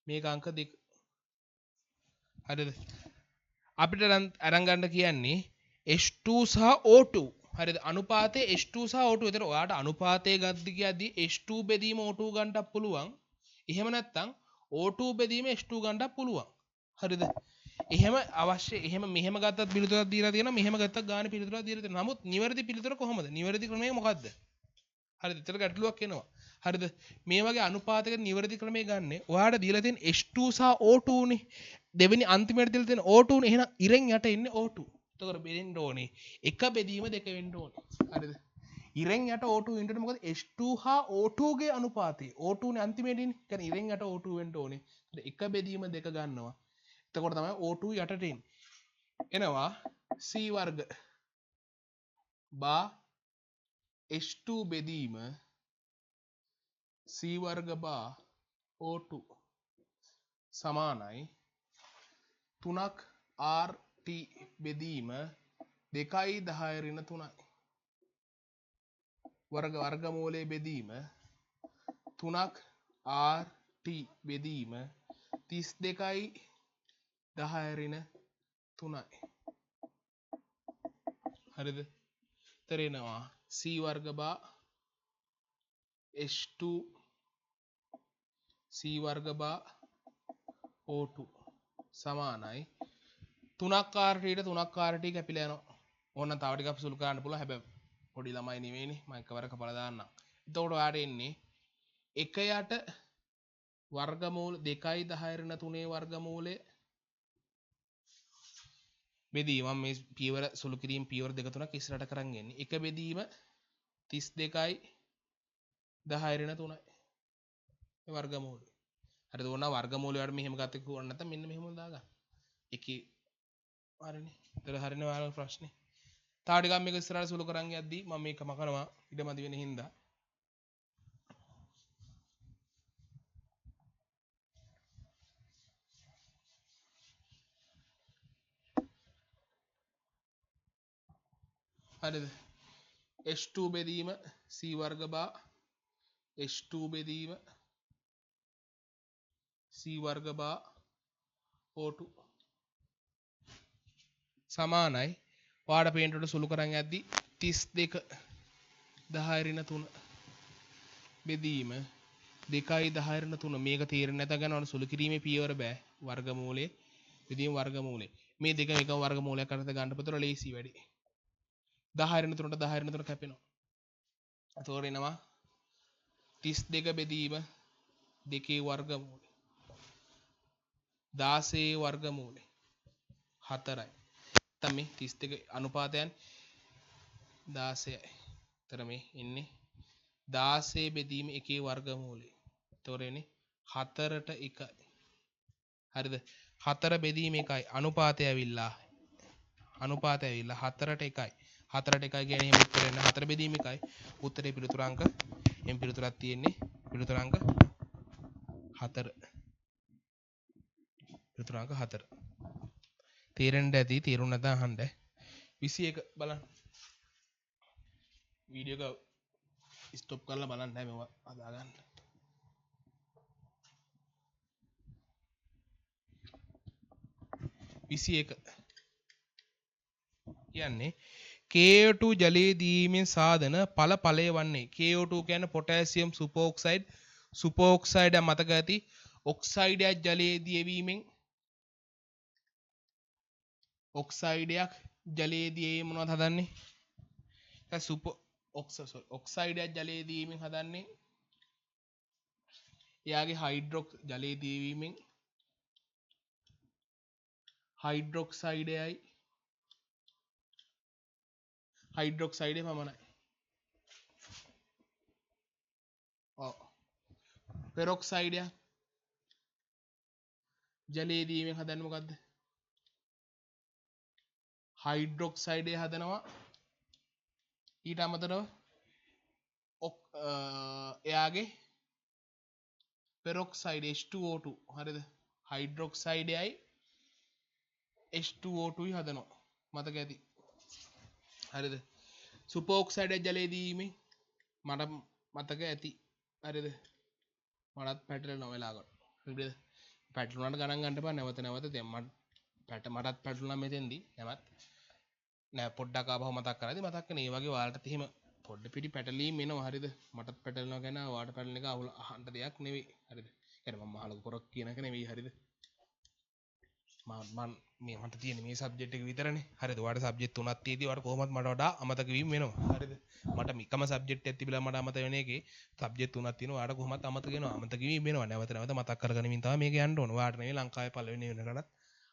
මේක අංක 2. හරිද? අපිට අරන් ගන්න කියන්නේ H2 සහ O2. හරිද? අනුපාතයේ H2 සහ O2. ඒතර ඔයාට අනුපාතයේ ගද්දි කියද්දි H2 බෙදීම O2 ගන්නත් පුළුවන්. එහෙම නැත්නම් O2 බෙදීම H2 ගන්නත් පුළුවන්. හරිද? එහෙම අවශ්‍ය එහෙම මෙහෙම ගත්තත් පිළිතුරක් දීලා තියෙනවා මෙහෙම ගත්තත් ගානේ පිළිතුරක් දීලා තියෙනවා. නමුත් නිවැරදි පිළිතුර කොහොමද? නිවැරදි ක්‍රමය මොකද්ද? හරිද? එතන ගැටලුවක් එනවා. හරිද? මේ වගේ අනුපාතයක නිවැරදි ක්‍රමය ගන්න. ඔයාලට දීලා තියෙන H2 සහ O2 නේ. දෙවෙනි අන්තිමට දීලා තියෙන O2 නේ. එහෙනම් ඉරෙන් යට එන්නේ O2. එතකොට බෙදෙන්න ඕනේ. එක බෙදීම දෙක වෙන්න ඕනේ. හරිද? ඉරෙන් යට O2 වෙන්න ඕනේ. මොකද H2 හා O2 ගේ අනුපාතය. O2 නේ අන්තිමේදී නේ. කියන්නේ ඉරෙන් යට O2 වෙන්න ඕනේ. එක බෙදීම දෙක ගන්නවා. එතකොට තමයි O2 යටට එන්නේ. එනවා C වර්ග බා H2 බෙදීම C වර්ග බා O2 සමානයි 3ක් RT බෙදීම 2යි 10 රින 3යි. වර්ගමූලයේ බෙදීම 3ක් RT බෙදීම 32යි 10 රින 3යි. හරිද? තේරෙනවා C වර්ග බා H2 C වර්ග බා O2 සමානයි 3ක් RT ට 3ක් RT කැපිලා යනවා. ඕන්න තව ටිකක් සුළු කරන්න පුළුවන්. හැබැයි පොඩි ළමයි නෙවෙයිනේ. මම එකවර කපලා දාන්නම්. එතකොට ඔයාලට එන්නේ 1 යට වර්ගමූල 2යි 10 රින 3 වර්ගමූලය බෙදීම මම මේ පියවර සුළු කිරීම පියවර 2 3ක් ඉස්සරහට කරන් යන්නේ. එක බෙදීම 32යි 10 රින 3යි. මේ වර්ගමූලය. හරිද? ඕන වර්ගමූලය වලට මෙහෙම ගත්තේ ඕන නැත්නම් මෙන්න මෙහෙම දාගන්න. එකේ හරිනේ. ඒතර හරිනේ ඔයාලගේ ප්‍රශ්නේ. තාව ටිකක් මේක ඉස්සරහට සුළු කරන් යද්දී මම මේක මකනවා ඉඩමදි වෙන හින්දා. හරිද? H2 බෙදීම C වර්ග බා H2 බෙදීම C වර්ග බා O2 සමානයි. ඔයාලට පේන්ට් සුළු කරන් යද්දී 32 10 රින 3 බෙදීම 2යි 10 රින 3 මේක තේරෙන්නේ නැත ගන්නවනේ සුළු කිරීමේ පියවර බෑ. වර්ගමූලයේ බෙදීම වර්ගමූලය. මේ දෙක එකම වර්ගමූලයක් අතර ගන්න පතර ලේසි වැඩි. 10 රින 3ට 10 රින 3 කැපෙනවා. එතකොට එනවා 32 බෙදීම දෙකේ වර්ගමූලය 16 වර්ගමූලය 4යි. නැත්නම් මේ 32 අනුපාතයන් 16යි. තර මේ ඉන්නේ 16 බෙදීම 1 වර්ගමූලය. එතකොට එන්නේ 4ට 1යි. හරිද? 4 බෙදීම 1යි. අනුපාතය ඇවිල්ලා 4ට 1යි. 4ට 1යි කියන්නේ එහෙම උත්තරේ නෑ. 4 බෙදීම 1යි. උත්තරේ පිළිතුරාංක එම් පිළිතුරක් තියෙන්නේ පිළිතුරාංක 4. පිළිතුරාංක 4. තේරෙන්න ඇති. තේරුම් නැත්නම් අහන්න. 21 බලන්න. වීඩියෝ එක ස්ටොප් කරලා බලන්න මේවා හදාගන්න. 21 කියන්නේ KO2 ජලයේ දීමෙන් සාධන ඵලය වන්නේ KO2 කියන්නේ පොටෑසියම් සුපරොක්සයිඩ් සුපරොක්සයිඩ් මතක ඇති ඔක්සයිඩයක් ජලයේ දියවීමෙන් ඔක්සයිඩයක් ජලයේ දියවීම මොනවද හදන්නේ ඔක්සයිඩයක් ජලයේ දියවීමෙන් හදන්නේ එයාගේ හයිඩ්‍රොක්ස් ජලයේ දියවීමෙන් හයිඩ්‍රොක්සයිඩයයි හයිඩ්‍රොක්සයිඩය පමණයි. ඔව්. පෙරොක්සයිඩයක් ජලයේ දියවීමෙන් හදන්නේ මොකද්ද? හයිඩ්‍රොක්සයිඩය හදනවා. ඊට අමතරව එයාගේ පෙරොක්සයිඩ් H2O2 හරිද? හයිඩ්‍රොක්සයිඩයයි H2O2යි හදනවා. මතක ඇති. හරිද? සුපරොක්සයිඩ් ජලයේ දීමෙන් මට මතක ඇති. හරිද? මටත් පැටලෙනවා වෙලාවකට. හරිද? පැටලුණාට ගණන් ගන්න එපා. නැවත දැන් මටත් පැටලුණා මෙතෙන්දී. නැවත් නෑ පොඩ්ඩක් ආපහු මතක් කරලාදී මතක් කරන මේ වගේ ඔයාලට එහෙම පොඩ්ඩ පිටි පැටලීම් එනවා. හරිද? මටත් පැටලෙනවා කියන ඔයාලට පැටලෙන එක අහන්න දෙයක් නෙවෙයි. හරිද? يعني මම මහලු පොරක් කියන එක නෙවෙයි. හරිද? මට තියෙන මේ සබ්ජෙක්ට් එක විතරනේ. හරිද? ඔයාලට සබ්ජෙක්ට් තුනක් තියෙද්දි ඔයාලට කොහොමත් මට වඩා අමතක වීම වෙනවා. හරිද? මට එකම සබ්ජෙක්ට් එකක් තිබිලා මට අමතක වෙන එකේ සබ්ජෙක්ට් තුනක් තියෙනවා. ඔයාලට කොහොමත් අමතක වෙනවා. අමතක වීම වෙනවා. නැවත මතක් කරගනිමින් තමයි මේක යන්න ඕන. ඔයාලට නෙවෙයි ලංකාවේ පළවෙනි වෙනකටත්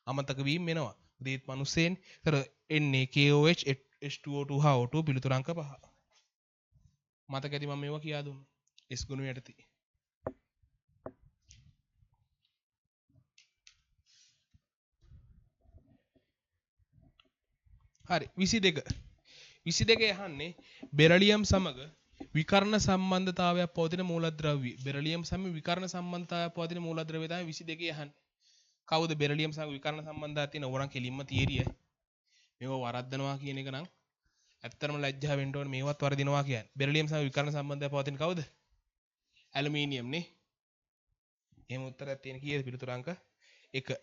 අමතක වීම වෙනවා. උදේත් මිනිස්සෙන් ඒතර එන්නේ KOH H2O2 හා O2 පිළිතුරංක 5. මතක ඇති මම මේවා කියා දුන්නා. S ගුණය යටතේ. හරි 22 යහන්නේ බෙරලියම් සමග විකර්ණ සම්බන්ධතාවයක් පවතින මූලද්‍රව්‍ය. බෙරලියම් සමග විකර්ණ සම්බන්ධතාවයක් පවතින මූලද්‍රව්‍ය තමයි 22 යහන්නේ. කවුද බෙරලියම් සමග විකර්ණ සම්බන්ධතාවයක් තියෙන ඕනම් කෙලින්ම තියරිය. මේව වරද්දනවා කියන එක නම් ඇත්තටම ලැජ්ජා වෙන්න ඕනේ මේවත් වරදිනවා කියන්නේ. බෙරලියම් සමග විකර්ණ සම්බන්ධය පවතින කවුද? ඇලුමිනියම් නේ. එහෙම උත්තරයක් තියෙන කීයද පිළිතුරංක 1.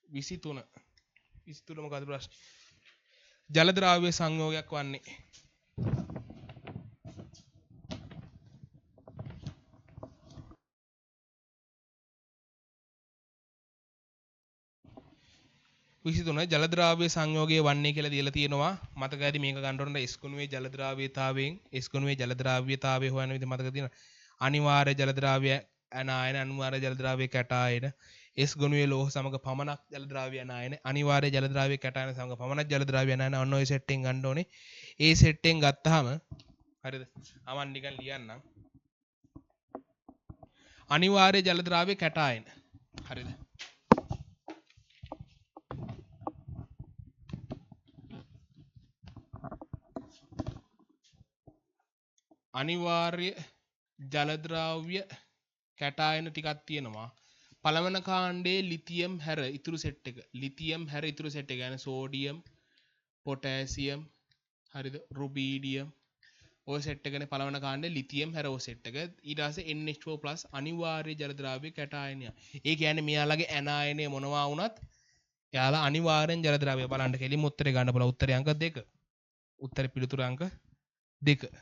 23 මොකද ප්‍රශ්නේ? ජල ද්‍රාව්‍ය සංයෝගයක් වන්නේ ජල ද්‍රාව්‍ය සංයෝගය වන්නේ කියලා දීලා තියෙනවා. මතක ඇති මේක ගන්න ඕන S ගුණුවේ ජල ද්‍රාව්‍යතාවයෙන් S ගුණුවේ ජල ද්‍රාව්‍යතාවය හොයන විදිහ මතක තියෙනවා. අනිවාර්ය ජල ද්‍රාව්‍ය ඇනායන අනිවාර්ය ජල ද්‍රාව්‍ය කැටායන S ගුණුවේ ලෝහ සමග පමණක් ජල ද්‍රාව්‍ය ඇනායන අනිවාර්ය ජල ද්‍රාව්‍ය කැටායන සමග පමණක් ජල ද්‍රාව්‍ය ඇනායන ඔන්න ඔය සෙට් එකෙන් ගන්න ඕනේ. ඒ සෙට් එකෙන් ගත්තාම හරිද? අමන් නිකන් ලියන්නම්. අනිවාර්ය ජල ද්‍රාව්‍ය කැටායන. හරිද? අනිවාර්ය ජල ද්‍රාව්‍ය කැටායන ටිකක් තියෙනවා. පළවන කාණ්ඩයේ ලිතියම් හැර ඉතුරු සෙට් එක. ලිතියම් හැර ඉතුරු සෙට් එක. يعني සෝඩියම්, පොටෑසියම්, හරිද? රුබීඩියම්. ඔය සෙට් එකනේ පළවන කාණ්ඩයේ ලිතියම් හැර ඔය සෙට් එක. ඊට පස්සේ NH4+ අනිවාර්ය ජල ද්‍රාව්‍ය කැටායනය. ඒ කියන්නේ මෙයාලගේ ඇනායනය මොනවා වුණත් එයාලා අනිවාර්යෙන් ජල ද්‍රාව්‍ය බලන්න කෙලින්ම උත්තරේ ගන්න පුළුවන්. උත්තරේ අංක 2. උත්තරේ පිළිතුර අංක 2.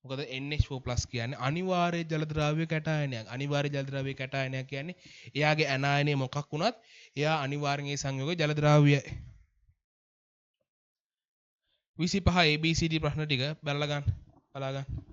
මොකද NH4+ කියන්නේ අනිවාර්ය ජල ද්‍රාව්‍ය කැටායනයක්. අනිවාර්ය ජල ද්‍රාව්‍ය කැටායනයක් කියන්නේ එයාගේ ඇනායනය මොකක් වුණත් එයා අනිවාර්යෙන් ඒ සංයෝගය ජල ද්‍රාව්‍යයි. 25 ABCD ප්‍රශ්න ටික බැලලා ගන්න. බලා ගන්න.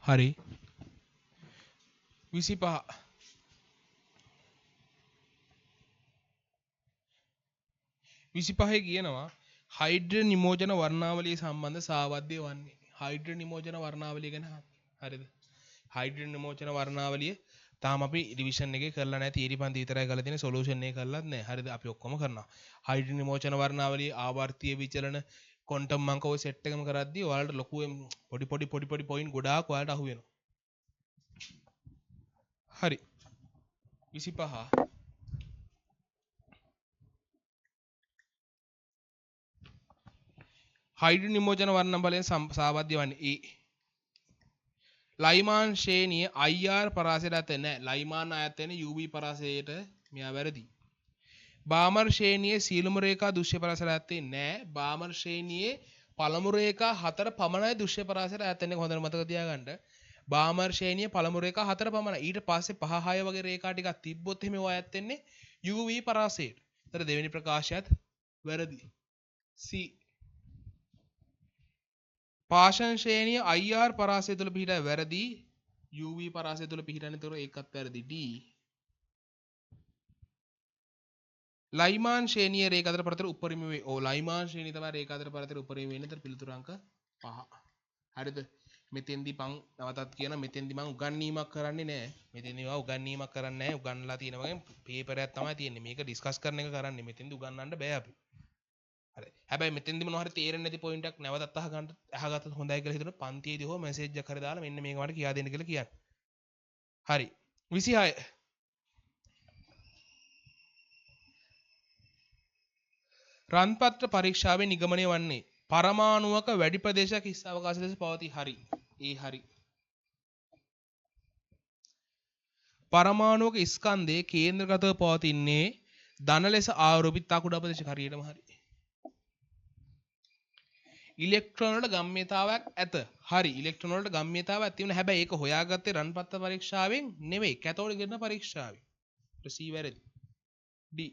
හරි 25 25 කියනවා හයිඩ්‍රජන් නිමෝජන වර්ණාවලිය සම්බන්ධ සාවද්‍ය වන්නේ. හයිඩ්‍රජන් නිමෝජන වර්ණාවලිය ගැන හරිද? හයිඩ්‍රජන් නිමෝජන වර්ණාවලිය තාම අපි රිවිෂන් එකේ කරලා නැහැ. තියරි පන්ති විතරයි කරලා තියෙන්නේ. සොලියුෂන් එක කරලත් නැහැ. හරිද? අපි ඔක්කොම කරනවා. හයිඩ්‍රජන් නිමෝජන වර්ණාවලිය ආවර්තීය විචලන ක්වොන්ටම් අංක ඔය සෙට් එකම කරද්දී ඔයාලට ලොකු පොඩි පොයින්ට් ගොඩාක් ඔයාලට අහු වෙනවා. හරි 25 හයිඩ්‍රජන් නිමෝජන වර්ණ බලයෙන් සාවද්‍ය වන්නේ ලයිමාන් ශ්‍රේණිය IR පරාසයට ඇත නැහැ. ලයිමාන් අයත් වෙන UV පරාසයට මෙයා වැරදි. බාමර් ශ්‍රේණියේ සීලම රේඛා දෘශ්‍ය පරාසයට ඇත්තේ නැහැ. බාමර් ශ්‍රේණියේ පළමු රේඛා 4 පමණයි දෘශ්‍ය පරාසයට ඇත්තේ. හොඳට මතක තියාගන්න. බාමර් ශ්‍රේණියේ පළමු රේඛා 4 පමණයි. ඊට පස්සේ 5 6 වගේ රේඛා ටිකක් තිබ්බොත් එහෙම ඔය ඇත් වෙන්නේ UV පරාසයට. ඒතර දෙවෙනි ප්‍රකාශයත් වැරදි. C පාෂන් ශ්‍රේණිය IR පරාසය තුල පිහිටා වැරදි. UV පරාසය තුල පිහිටන්නේ තොර ඒකත් වැරදි. D ලයිමාන් ශ්‍රේණිය රේඛා අතර පරතර උපරිම වේ. ඔව් ලයිමාන් ශ්‍රේණිය තමයි රේඛා අතර පරතර උපරිම වෙන්නේ. ඒතර පිළිතුරු අංක 5. හරිද? මෙතෙන්දි මං නවතත් කියන මෙතෙන්දි මං උගන්වීමක් කරන්නේ නැහැ. මෙතෙන්දි මම උගන්වීමක් කරන්නේ නැහැ. උගන්ලා තියෙන වගේ පේපර් එකක් තමයි තියෙන්නේ. මේක ඩිස්කස් කරන එක කරන්නේ. මෙතෙන්දි උගන්වන්න බෑ අපි. හරි. හැබැයි මෙතෙන්දි මොනවා හරි තේරෙන්නේ නැති පොයින්ට් එකක් නැවතත් අහගත්තොත් හොඳයි කියලා හිතන පන්තියේදී හෝ මැසේජ් එකක් හරි දාලා මෙන්න මේක මට කියා දෙන්න කියලා කියන්න. හරි. 26 රන්පත්‍ර පරීක්ෂාවේ නිගමනය වන්නේ පරමාණුවක වැඩි ප්‍රදේශයක් හිස් අවකාශ ලෙස පවතී. හරි. ඒ හරි. පරමාණුවක ස්කන්ධයේ කේන්ද්‍රගතව පවතින්නේ ධන ලෙස ආරෝපිත කුඩා ප්‍රදේශයක්. හරියටම හරි. ඉලෙක්ට්‍රෝන වලට ගම්ම්‍යතාවයක් ඇත. හරි. ඉලෙක්ට්‍රෝන වලට ගම්ම්‍යතාවයක් තියෙනවා. හැබැයි ඒක හොයාගත්තේ රන්පත්‍ර පරීක්ෂාවෙන් නෙවෙයි. කැතෝඩ් ගෙන්න පරීක්ෂාවෙන්. C වැරදි. D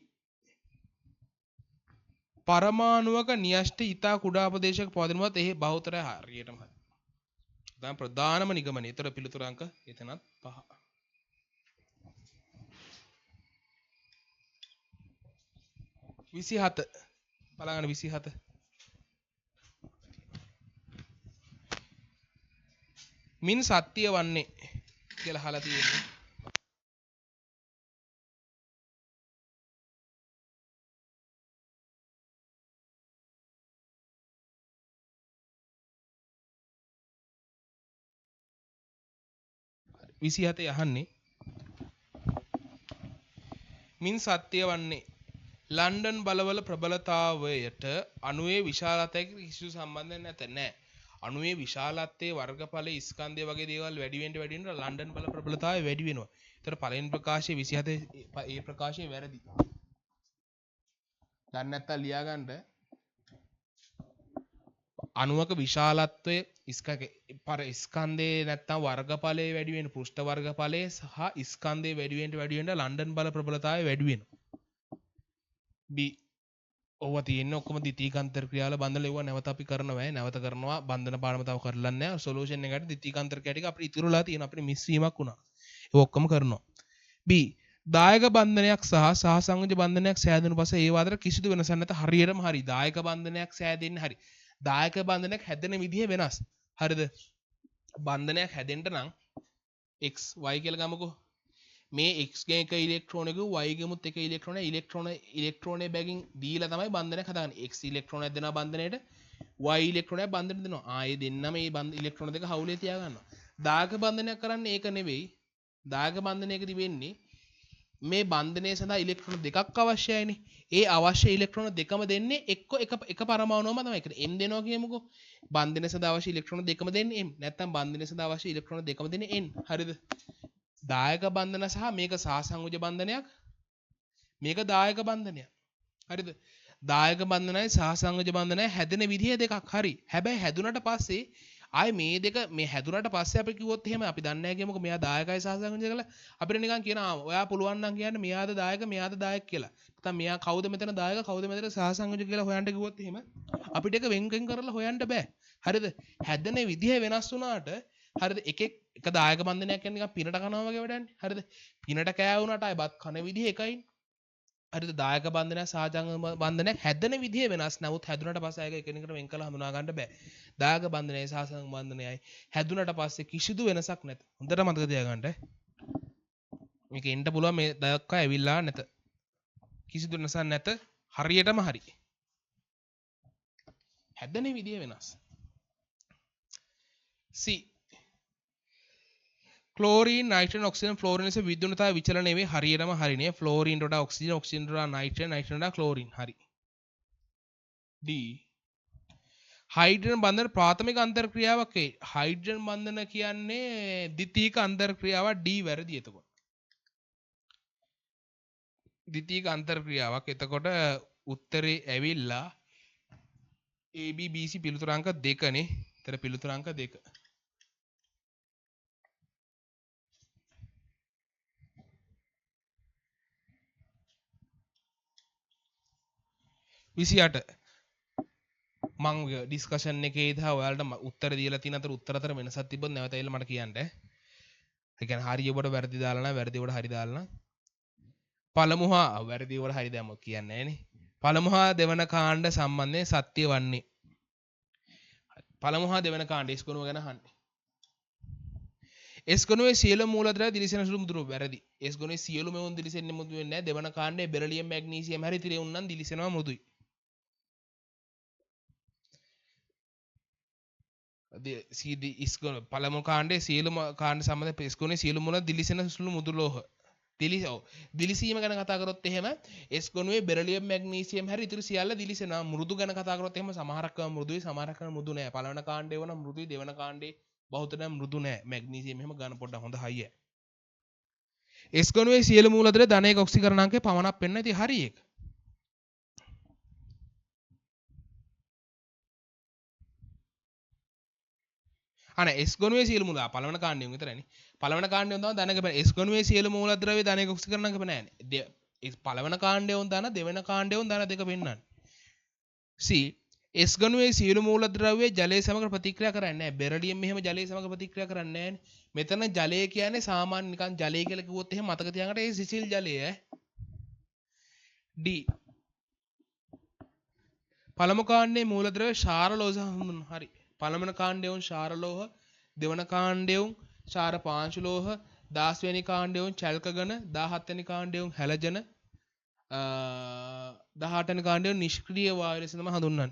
පරමාණුවක න්‍යෂ්ටි ඉතා කුඩා ප්‍රදේශයක පවතිනවත් එහි බහුතරය. හරියටම හරි. දැන් ප්‍රධානම නිගමනය. ඒතර පිළිතුරු අංක එතනත් 5. 27 බලන්න 27 මින් සත්‍ය වන්නේ කියලා අහලා තියෙන්නේ. හරි 27 අහන්නේ මින් සත්‍ය වන්නේ ලන්ඩන් බලවල ප්‍රබලතාවයට අණුවේ විශාලතාවයක කිසිදු සම්බන්ධයක් නැත. නෑ. අණුවේ විශාලත්වයේ වර්ගඵලයේ ස්කන්ධය වගේ දේවල් වැඩි වෙන්න ලන්ඩන් බල ප්‍රබලතාවය වැඩි වෙනවා. ඒතර පළවෙනි ප්‍රකාශයේ 27 ඒ ප්‍රකාශය වැරදි. දැන් නැත්තම් ලියා ගන්න අණුවක විශාලත්වයේ ස්කන්ධයේ නැත්තම් වර්ගඵලයේ වැඩි වෙන පෘෂ්ඨ වර්ගඵලයේ සහ ස්කන්ධයේ වැඩි වෙන්න ලන්ඩන් බල ප්‍රබලතාවය වැඩි වෙනවා. B ඔව තියෙන්නේ ඔක්කොම ද්විතීකාන්තර ක්‍රියාවල බඳලා ඒවා නැවත අපි කරනවා. නැවත කරනවා බන්ධන පාඩම තව කරලා නැහැ. සොලියුෂන් එකට ද්විතීකාන්තර ක්‍රියා ටික අපිට ඉතුරුලා තියෙන අපිට මිස් වීමක් වුණා. ඒක ඔක්කොම කරනවා. B දායක බන්ධනයක් සහ සහසංයෝජ බන්ධනයක් සෑදුණු පස්සේ ඒ අතර කිසිදු වෙනසක් නැත. හරියටම හරි. දායක බන්ධනයක් සෑදෙන්නේ හරි. දායක බන්ධනයක් හැදෙන විදිහ වෙනස්. හරිද? බන්ධනයක් හැදෙන්න නම් x y කියලා ගමුකෝ. මේ x ගේ එක ඉලෙක්ට්‍රෝනයක y ගෙමුත් එක ඉලෙක්ට්‍රෝනයේ බැගින් දීලා තමයි බන්ධනයක් හදාගන්නේ. x ඉලෙක්ට්‍රෝනයක් දෙනවා බන්ධනයට y ඉලෙක්ට්‍රෝනයක් බන්ධනයට දෙනවා. ආයේ දෙන්නම මේ ඉලෙක්ට්‍රෝන දෙක හවුලේ තියා ගන්නවා. දායක බන්ධනයක් කරන්නේ ඒක නෙවෙයි. දායක බන්ධනයකදී වෙන්නේ මේ බන්ධනය සඳහා ඉලෙක්ට්‍රෝන දෙකක් අවශ්‍යයිනේ. ඒ අවශ්‍ය ඉලෙක්ට්‍රෝන දෙකම දෙන්නේ එක පරමාණුවම තමයි. ඒකට m දෙනවා කියමුකෝ. බන්ධනය සඳහා අවශ්‍ය ඉලෙක්ට්‍රෝන දෙකම දෙන්නේ m. නැත්නම් බන්ධනය සඳහා අවශ්‍ය ඉලෙක්ට්‍රෝන දෙකම දෙන්නේ n. හරිද? දායක බන්ධන සහ මේක සහසංයෝජ බන්ධනයක්. මේක දායක බන්ධනයක්. හරිද? දායක බන්ධනයි සහසංයෝජ බන්ධනයි හැදෙන විදිය දෙකක්. හරි. හැබැයි හැදුනට පස්සේ ආයේ මේ දෙක මේ හැදුනට පස්සේ අපි කිව්වොත් එහෙම අපි දන්නේ නැහැ කියමුකෝ මෙයා දායකයි සහසංයෝජ කියලා. අපිට නිකන් කියනවා ඔයා පුළුවන් නම් කියන්න මෙයාද දායක මෙයාද දායක කියලා. නැත්නම් මෙයා කවුද මෙතන දායක කවුද මෙතන සහසංයෝජ කියලා හොයන්න කිව්වොත් එහෙම අපිට ඒක වෙන්කෙන් කරලා හොයන්න බෑ. හරිද? හැදෙන විදිය වෙනස් වුණාට හරිද? එක දායක බන්ධනයක් කියන්නේ නිකන් පිනට කනවා වගේ වැඩන්නේ. හරිද? පිනට කෑවුනට අය බත් කන විදිහ එකයිනේ. හරිද? දායක බන්ධනයක් සහජංග බන්ධනයක් හැදෙන විදිහ වෙනස්. නමුත් හැදුනට පස්සේ ඒක එකිනෙකට වෙන් කරලා හඳුනා ගන්න බෑ. දායක බන්ධනයයි සහජංග බන්ධනයයි හැදුනට පස්සේ කිසිදු වෙනසක් නැත. හොඳට මතක තියාගන්න. මේක එන්න පුළුවන් මේ දක්වා ඇවිල්ලා නැත. කිසිදු වෙනසක් නැත. හරියටම හරි. හැදෙන විදිය වෙනස්. C chlorine nitrogen oxygen fluorine ලෙස විද්‍යුතතාව විචලනය වේ. හරියටම හරිනේ. ෆ්ලෝරින්ට වඩා ඔක්සිජන් ඔක්සිජන්ට වඩා නයිට්‍රජන් නයිට්‍රජන්ට වඩා ක්ලෝරින්. හරි. D හයිඩ්‍රජන් බන්ධන ප්‍රාථමික අන්තර්ක්‍රියාවක් වේ. හයිඩ්‍රජන් බන්ධන කියන්නේ ද්විතීයික අන්තර්ක්‍රියාවක්. D වැරදි එතකොට. ද්විතීයික අන්තර්ක්‍රියාවක්. එතකොට උත්තරේ ඇවිල්ලා AB BC පිළිතුරාංක 2 නේ. ඒතර පිළිතුරාංක 2. 28 මං ඩිස්කෂන් එකේ ඉදා ඔයාලට උත්තර දීලා තියෙන අතර උත්තර අතර වෙනසක් තිබ්බොත් නැවත ඇවිල්ලා මට කියන්න. ඒ කියන්නේ හරිය ඔබට වැරදි දාලා නම් වැරදි ඔබට හරි දාලා නම් පළමු හා වැරදි ඔබට හරි දැම්මොත් කියන්නේ නැහනේ. පළමු හා දෙවන කාණ්ඩ සම්බන්ධයෙන් සත්‍ය වන්නේ. පළමු හා දෙවන කාණ්ඩ S ගුණුව ගැන අහන්නේ. S ගුණුවේ සියලු මූලද්‍රව්‍ය දිලිසෙන සුළු මුදුරු වැරදි. S ගුණුවේ සියලු මෙවුන් දිලිසෙන්නේ මුදු වෙන්නේ නැහැ. දෙවන කාණ්ඩේ බෙරිලියම් මැග්නීසියම් හරි තිරෙවුන් නම් දිලිසෙනවා මුදුයි. පළමු කාණ්ඩේ සියලුම කාණ්ඩ සම්බන්ධ S ගුණයේ සියලු මූල දිලිසෙන සුළු මුදු ලෝහ. දිලිසීම ගැන කතා කරොත් එහෙම S ගුණුවේ බෙරිලියම් මැග්නීසියම් හැරි ඉතුරු සියල්ල දිලිසෙනවා. මෘදු ගැන කතා කරොත් එහෙම සමහරක් මෘදුයි සමහරක් මෘදු නෑ. පළවෙනි කාණ්ඩේ වුණා මෘදුයි දෙවන කාණ්ඩේ බහුතරයක් මෘදු නෑ. මැග්නීසියම් එහෙම ගන්න පොඩ්ඩක් හොඳ හයිය. S ගුණුවේ සියලු මූලද්‍රව්‍ය ධනයක ඔක්සිකරණාංකය පමණක් පෙන්න. ඉතින් හරි ඒක. අනේ S ගුණුවේ සියලු මූල පළවෙනි කාණ්ඩේ විතරනේ. පළවෙනි කාණ්ඩේ තමයි ධනක බෑ. S ගුණුවේ සියලු මූලද්‍රව්‍ය ධනයක ඔක්සිකරණාංක බෑනේ. පළවෙනි කාණ්ඩේ වුන් ධන දෙවෙනි කාණ්ඩේ වුන් ධන දෙක පෙන්නන්නේ. C S ගණුවේ සියලු මූලද්‍රව්‍ය ජලය සමග ප්‍රතික්‍රියා කරන්නේ නැහැ. බෙරිලියම් මෙහෙම ජලය සමග ප්‍රතික්‍රියා කරන්නේ නැහැ. මෙතන ජලය කියන්නේ සාමාන්‍ය නිකන් ජලය කියලා කිව්වොත් එහෙම මතක තියාගන්න ඒ සිසිල් ජලය ඈ. D පළමු කාණ්ඩයේ මූලද්‍රව්‍ය ക്ഷාර ලෝහ හඳුන්වන. හරි. පළවෙනි කාණ්ඩයේ උන් ക്ഷාර ලෝහ, දෙවන කාණ්ඩයේ උන් ക്ഷාර පාංශු ලෝහ, 10 වෙනි කාණ්ඩයේ උන් චල්ක ඝන, 17 වෙනි කාණ්ඩයේ උන් හැලජන, 18 වෙනි කාණ්ඩයේ උන් නිෂ්ක්‍රීය වායු ලෙස තමයි හඳුන්වන්නේ.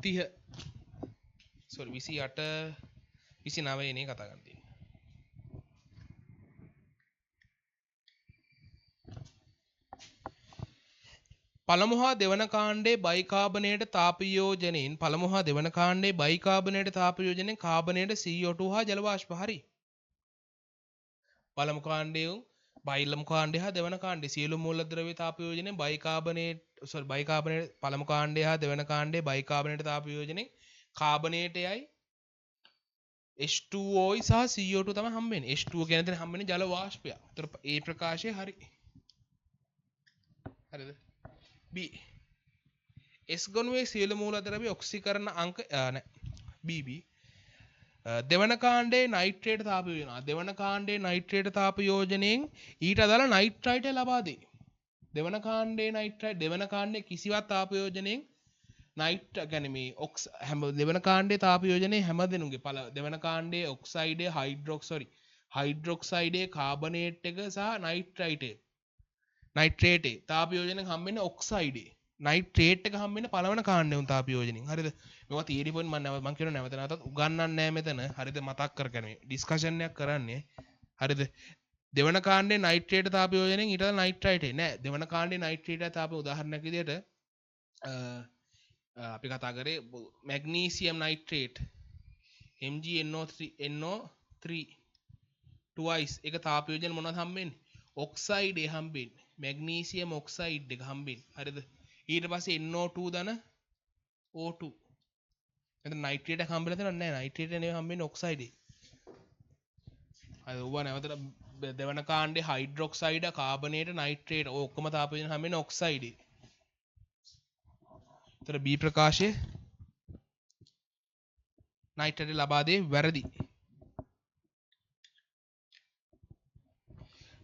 30 sorry 28 29 නේ කතා කරන්න තියෙන්නේ. පළමු හා දෙවන කාණ්ඩයේ බයිකාබනේට තාප වියෝජනයෙන් පළමු හා දෙවන කාණ්ඩයේ බයිකාබනේට තාප වියෝජනයෙන් කාබනේට CO2 හා ජල වාෂ්ප. හරි. පළමු කාණ්ඩයේ බයිලම් කාණ්ඩය හා දෙවන කාණ්ඩයේ සියලු මූලද්‍රව්‍ය තාප වියෝජනයෙන් බයිකාබනේට පළමු කාණ්ඩය හා දෙවන කාණ්ඩයේ බයිකාබනේට තාප වියෝජනයෙන් කාබනේටයයි H2O සහ CO2 තමයි හම්බෙන්නේ. H2O කියන දේ හම්බෙන්නේ ජල වාෂ්පය. ඒතර ඒ ප්‍රකාශය හරි. හරිද? B S ගණුවේ සියලු මූලද්‍රව්‍ය ඔක්සිකරණ අංක නැහැ. BB දෙවන කාණ්ඩයේ නයිට්‍රේට් තාප යෝජනය. දෙවන කාණ්ඩයේ නයිට්‍රේට් තාප යෝජනයෙන් ඊට අදාළ නයිට්‍රයිට් ලබා දෙයි. දෙවන කාණ්ඩයේ නයිට්‍රයිට් දෙවන කාණ්ඩයේ කිසිවක් තාප යෝජනයෙන් නයිට් කියන්නේ මේ ඔක්ස් හැම දෙවන කාණ්ඩයේ තාප යෝජනයේ හැම දෙනුගේ දෙවන කාණ්ඩයේ ඔක්සයිඩයේ හයිඩ්‍රොක්සයිඩයේ කාබනේට් එක සහ නයිට්‍රේටේ තාප යෝජනයෙන් හම්බෙන්නේ ඔක්සයිඩේ. නයිට්‍රේට් එක හම්බෙන්නේ පළවෙනි කාණ්ඩයේ උන් තාප යෝජනයෙන්. හරිද? මේවා තියරි පොයින්ට් මම කියනවා නැවත නැවතත් උගන්වන්නේ නැහැ මෙතන. හරිද? මතක් කරගන්න මේ ඩිස්කෂන් එකක් කරන්නේ. හරිද? දෙවන කාණ්ඩයේ නයිට්‍රේට් තාප යෝජනයෙන් ඊට නයිට්‍රයිටේ නෑ. දෙවන කාණ්ඩයේ නයිට්‍රේට් තාප උදාහරණයක් විදිහට අපි කතා කරේ මැග්නීසියම් නයිට්‍රේට් MgNO3 twice එක තාප යෝජන මොනවද හම්බෙන්නේ? ඔක්සයිඩ් එක හම්බෙන්නේ. මැග්නීසියම් ඔක්සයිඩ් එක හම්බෙන්නේ. හරිද? ඊට පස්සේ NO2 ධන O2. එතන නයිට්‍රේට් එක හම්බෙලා තියෙනවද නැහැ. නයිට්‍රේට් නේ හම්බෙන්නේ ඔක්සයිඩ් එක. හරි ඔබ නැවතට දෙවන කාණ්ඩේ හයිඩ්‍රොක්සයිඩ් කාබනේට නයිට්‍රේට් ඔය ඔක්කොම තාප යෝජන හම්බෙන්නේ ඔක්සයිඩ් එක. B ප්‍රකාශය නයිට්‍රේට් ලබා දේ වැරදි.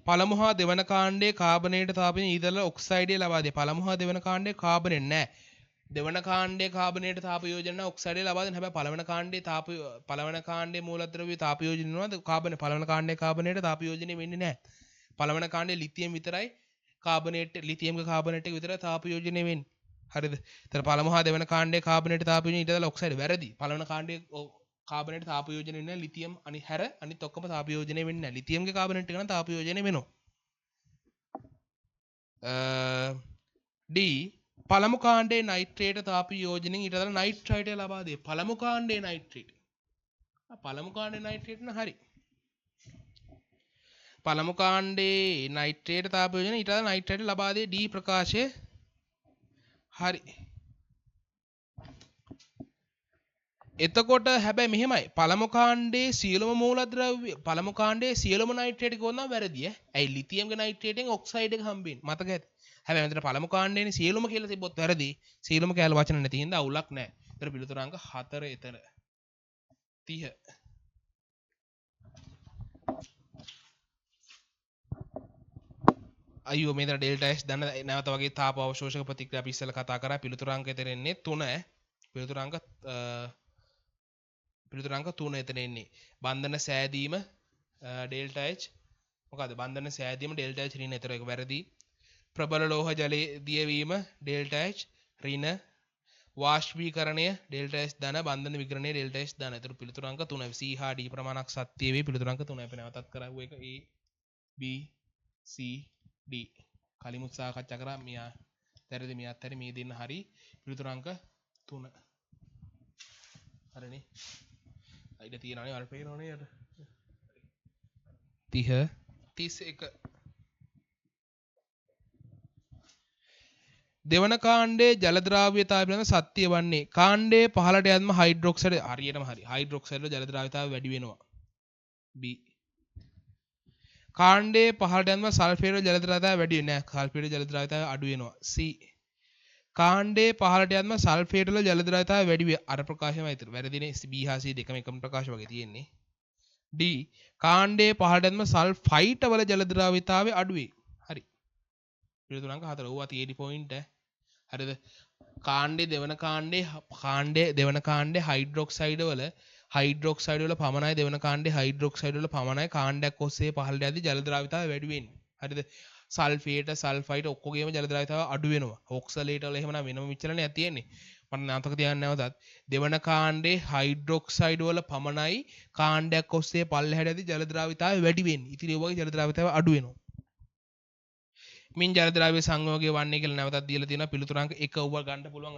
පළමු හා දෙවන කාණ්ඩයේ කාබනේට තාපයෙන් ඊතල ඔක්සයිඩය ලබා දේ. පළමු හා දෙවන කාණ්ඩයේ කාබනේ නැහැ. දෙවන කාණ්ඩයේ කාබනේට තාප යෝජන ඔක්සයිඩය ලබා දෙන. හැබැයි පළවන කාණ්ඩයේ මූලද්‍රව්‍ය තාප යෝජනය වෙනවද? කාබනේ පළවන කාණ්ඩයේ කාබනේට තාප යෝජනය වෙන්නේ නැහැ. පළවන කාණ්ඩයේ ලිතියම් විතරයි ලිතියම්ගේ කාබනේට් එක විතරයි තාප යෝජනය වෙන්නේ. හරිද? ඒතර පළමු හා දෙවන කාණ්ඩයේ කාබනේට තාප යෝජනය ඊටදලා ඔක්සයිඩ් වැරදි. පළවන කාණ්ඩයේ කාබනේට තාප යෝජනය වෙන්නේ නැහැ. ලිතියම් අනිත් ඔක්කොම තාප යෝජනය වෙන්නේ නැහැ. ලිතියම්ගේ කාබනේට් එක නම් තාප යෝජනය වෙනවා. D පළමු කාණ්ඩයේ නයිට්‍රේට තාප යෝජනයෙන් ඊටදලා නයිට්‍රයිටය ලබා දේ. පළමු කාණ්ඩයේ නයිට්‍රේට. පළමු කාණ්ඩයේ නයිට්‍රේට න හරි. පළමු කාණ්ඩයේ නයිට්‍රේට තාප යෝජනයෙන් ඊටදලා නයිට්‍රයිට ලබා දේ. D ප්‍රකාශය හරි. එතකොට හැබැයි මෙහෙමයි පළමු කාණ්ඩයේ සියලුම මූලද්‍රව්‍ය පළමු කාණ්ඩයේ සියලුම නයිට්‍රේට් ගොන්න වැරදි ඈ. ඇයි ලිතියම්ගේ නයිට්‍රේටෙන් ඔක්සයිඩ් එක හම්බෙන්නේ. මතක ඇති. හැබැයි මෙතන පළමු කාණ්ඩයේනේ සියලුම කියලා තිබ්බොත් වැරදි. සියලුම කැල වචන නැති හින්දා අවුලක් නැහැ. ඒතර පිළිතුර අංක 4 එතන. 30. අයියෝ මෙතන ඩෙල්ටා S දන්න නැවත වගේ තාප අවශෝෂක ප්‍රතික්‍රියා අපි ඉස්සෙල්ලා කතා කරා. පිළිතුර අංක එතන එන්නේ 3 ඈ. පිළිතුර අංක 3 එතන එන්නේ. බන්ධන සෑදීම ඩෙල්ටා H මොකද බන්ධන සෑදීම ඩෙල්ටා H ඍණ. ඒතර ඒක වැරදි. ප්‍රබල ලෝහ ජලයේ දියවීම ඩෙල්ටා H ඍණ. වාෂ්පීකරණය ඩෙල්ටා S ධන. බන්ධන විකරණය ඩෙල්ටා S ධන. ඒතර පිළිතුර අංක 3. C හා D ප්‍රමාණක් සත්‍ය වේ. පිළිතුර අංක 3 අපි නැවතත් කරවුව එක A B C D. කලිමුත් සාකච්ඡා කරා මෙයා වැරදි මෙයාත් හරි මේ දෙන්න හරි. පිළිතුර අංක 3. හරිනේ. අයිඩ තියෙනවනේ වල පේනවනේ යට. 30 31 දෙවන කාණ්ඩයේ ජල ද්‍රාව්‍යතාවය පිළිබඳ සත්‍ය වන්නේ කාණ්ඩයේ පහළට යද්ම හයිඩ්‍රොක්සයිඩ් හරියටම හරි. හයිඩ්‍රොක්සයිඩ් වල ජල ද්‍රාව්‍යතාවය වැඩි වෙනවා. B. කාණ්ඩයේ පහළට යද්ම සල්ෆේට් වල ජල ද්‍රාව්‍යතාවය වැඩි වෙන්නේ නැහැ. සල්ෆේට් වල ජල ද්‍රාව්‍යතාවය අඩු වෙනවා. C. කාණ්ඩයේ පහළට යද්ම සල්ෆේට් වල ජල ද්‍රාව්‍යතාවය වැඩි වේ. අර ප්‍රකාශයමයි ඉතින්. වැරදිනේ. B හා C දෙකම එකම ප්‍රකාශ වගේ තියෙන්නේ. D. කාණ්ඩයේ පහළට යද්ම සල්ෆයිට් වල ජල ද්‍රාව්‍යතාවය අඩු වේ. හරි. පිළිතුර අංක 4. ඕවා තියෙදි පොයින්ට් ඈ. හරිද? කාණ්ඩයේ දෙවන කාණ්ඩයේ හයිඩ්‍රොක්සයිඩ් වල පමණයි දෙවන කාණ්ඩයේ හයිඩ්‍රොක්සයිඩ් වල පමණයි කාණ්ඩයක් ඔස්සේ පහළට යද්දී ජල ද්‍රාව්‍යතාවය වැඩි වෙන්නේ. හරිද? සල්ෆේට සල්ෆයිට් ඔක්කොගේම ජල ද්‍රාව්‍යතාවය අඩු වෙනවා. ඔක්සලේට් වල එහෙමනම් වෙනම විචලනයක් තියෙන්නේ. මම නාමක තියන්න නැවතත් දෙවන කාණ්ඩයේ හයිඩ්‍රොක්සයිඩ් වල පමණයි කාණ්ඩයක් ඔස්සේ පල්ලෙහාට යද්දී ජල ද්‍රාව්‍යතාවය වැඩි වෙන්නේ. ඉතින් ඒ වගේ ජල ද්‍රාව්‍යතාවය අඩු වෙනවා. මින් ජල ද්‍රව්‍ය සංයෝගය වන්නේ කියලා නැවතත් දීලා තියෙනවා. පිළිතුර අංක 1 ඔබ ගන්න පුළුවන්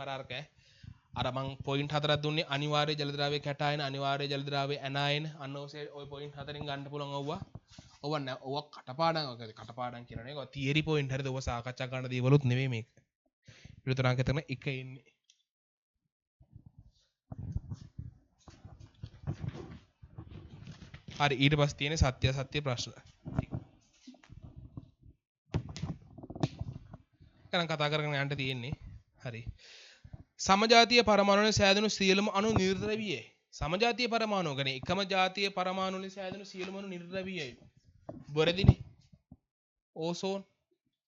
අර මං පොයින්ට් 4ක් දුන්නේ අනිවාර්ය ජල ද්‍රව්‍ය කැටායන අනිවාර්ය ජල ද්‍රව්‍ය ඇනායන අන්න ඔය පොයින්ට් 4ෙන් ගන්න පුළුවන් ඔව්වා. ඔව්ව කටපාඩම් කියනනේ. ඔය තියරි පොයින්ට් හරිද? ඔබ සාකච්ඡා කරන්න දේවලුත් නෙවෙයි මේක. පිළිතුර අංක එතන 1 එන්නේ. හරි ඊට පස්සේ තියෙන්නේ සත්‍ය අසත්‍ය ප්‍රශ්න. කරන් කතා කරගෙන යන්න තියෙන්නේ. හරි. සමජාතීය පරමාණු වලින් සෑදුණු සියලුම අණු නිර්ද්‍රවීයයි. සමජාතීය පරමාණු කියන්නේ එකම ජාතිය පරමාණු වලින් සෑදුණු සියලුම අණු නිර්ද්‍රවීයයි. බොරදිනේ. ඕසෝන්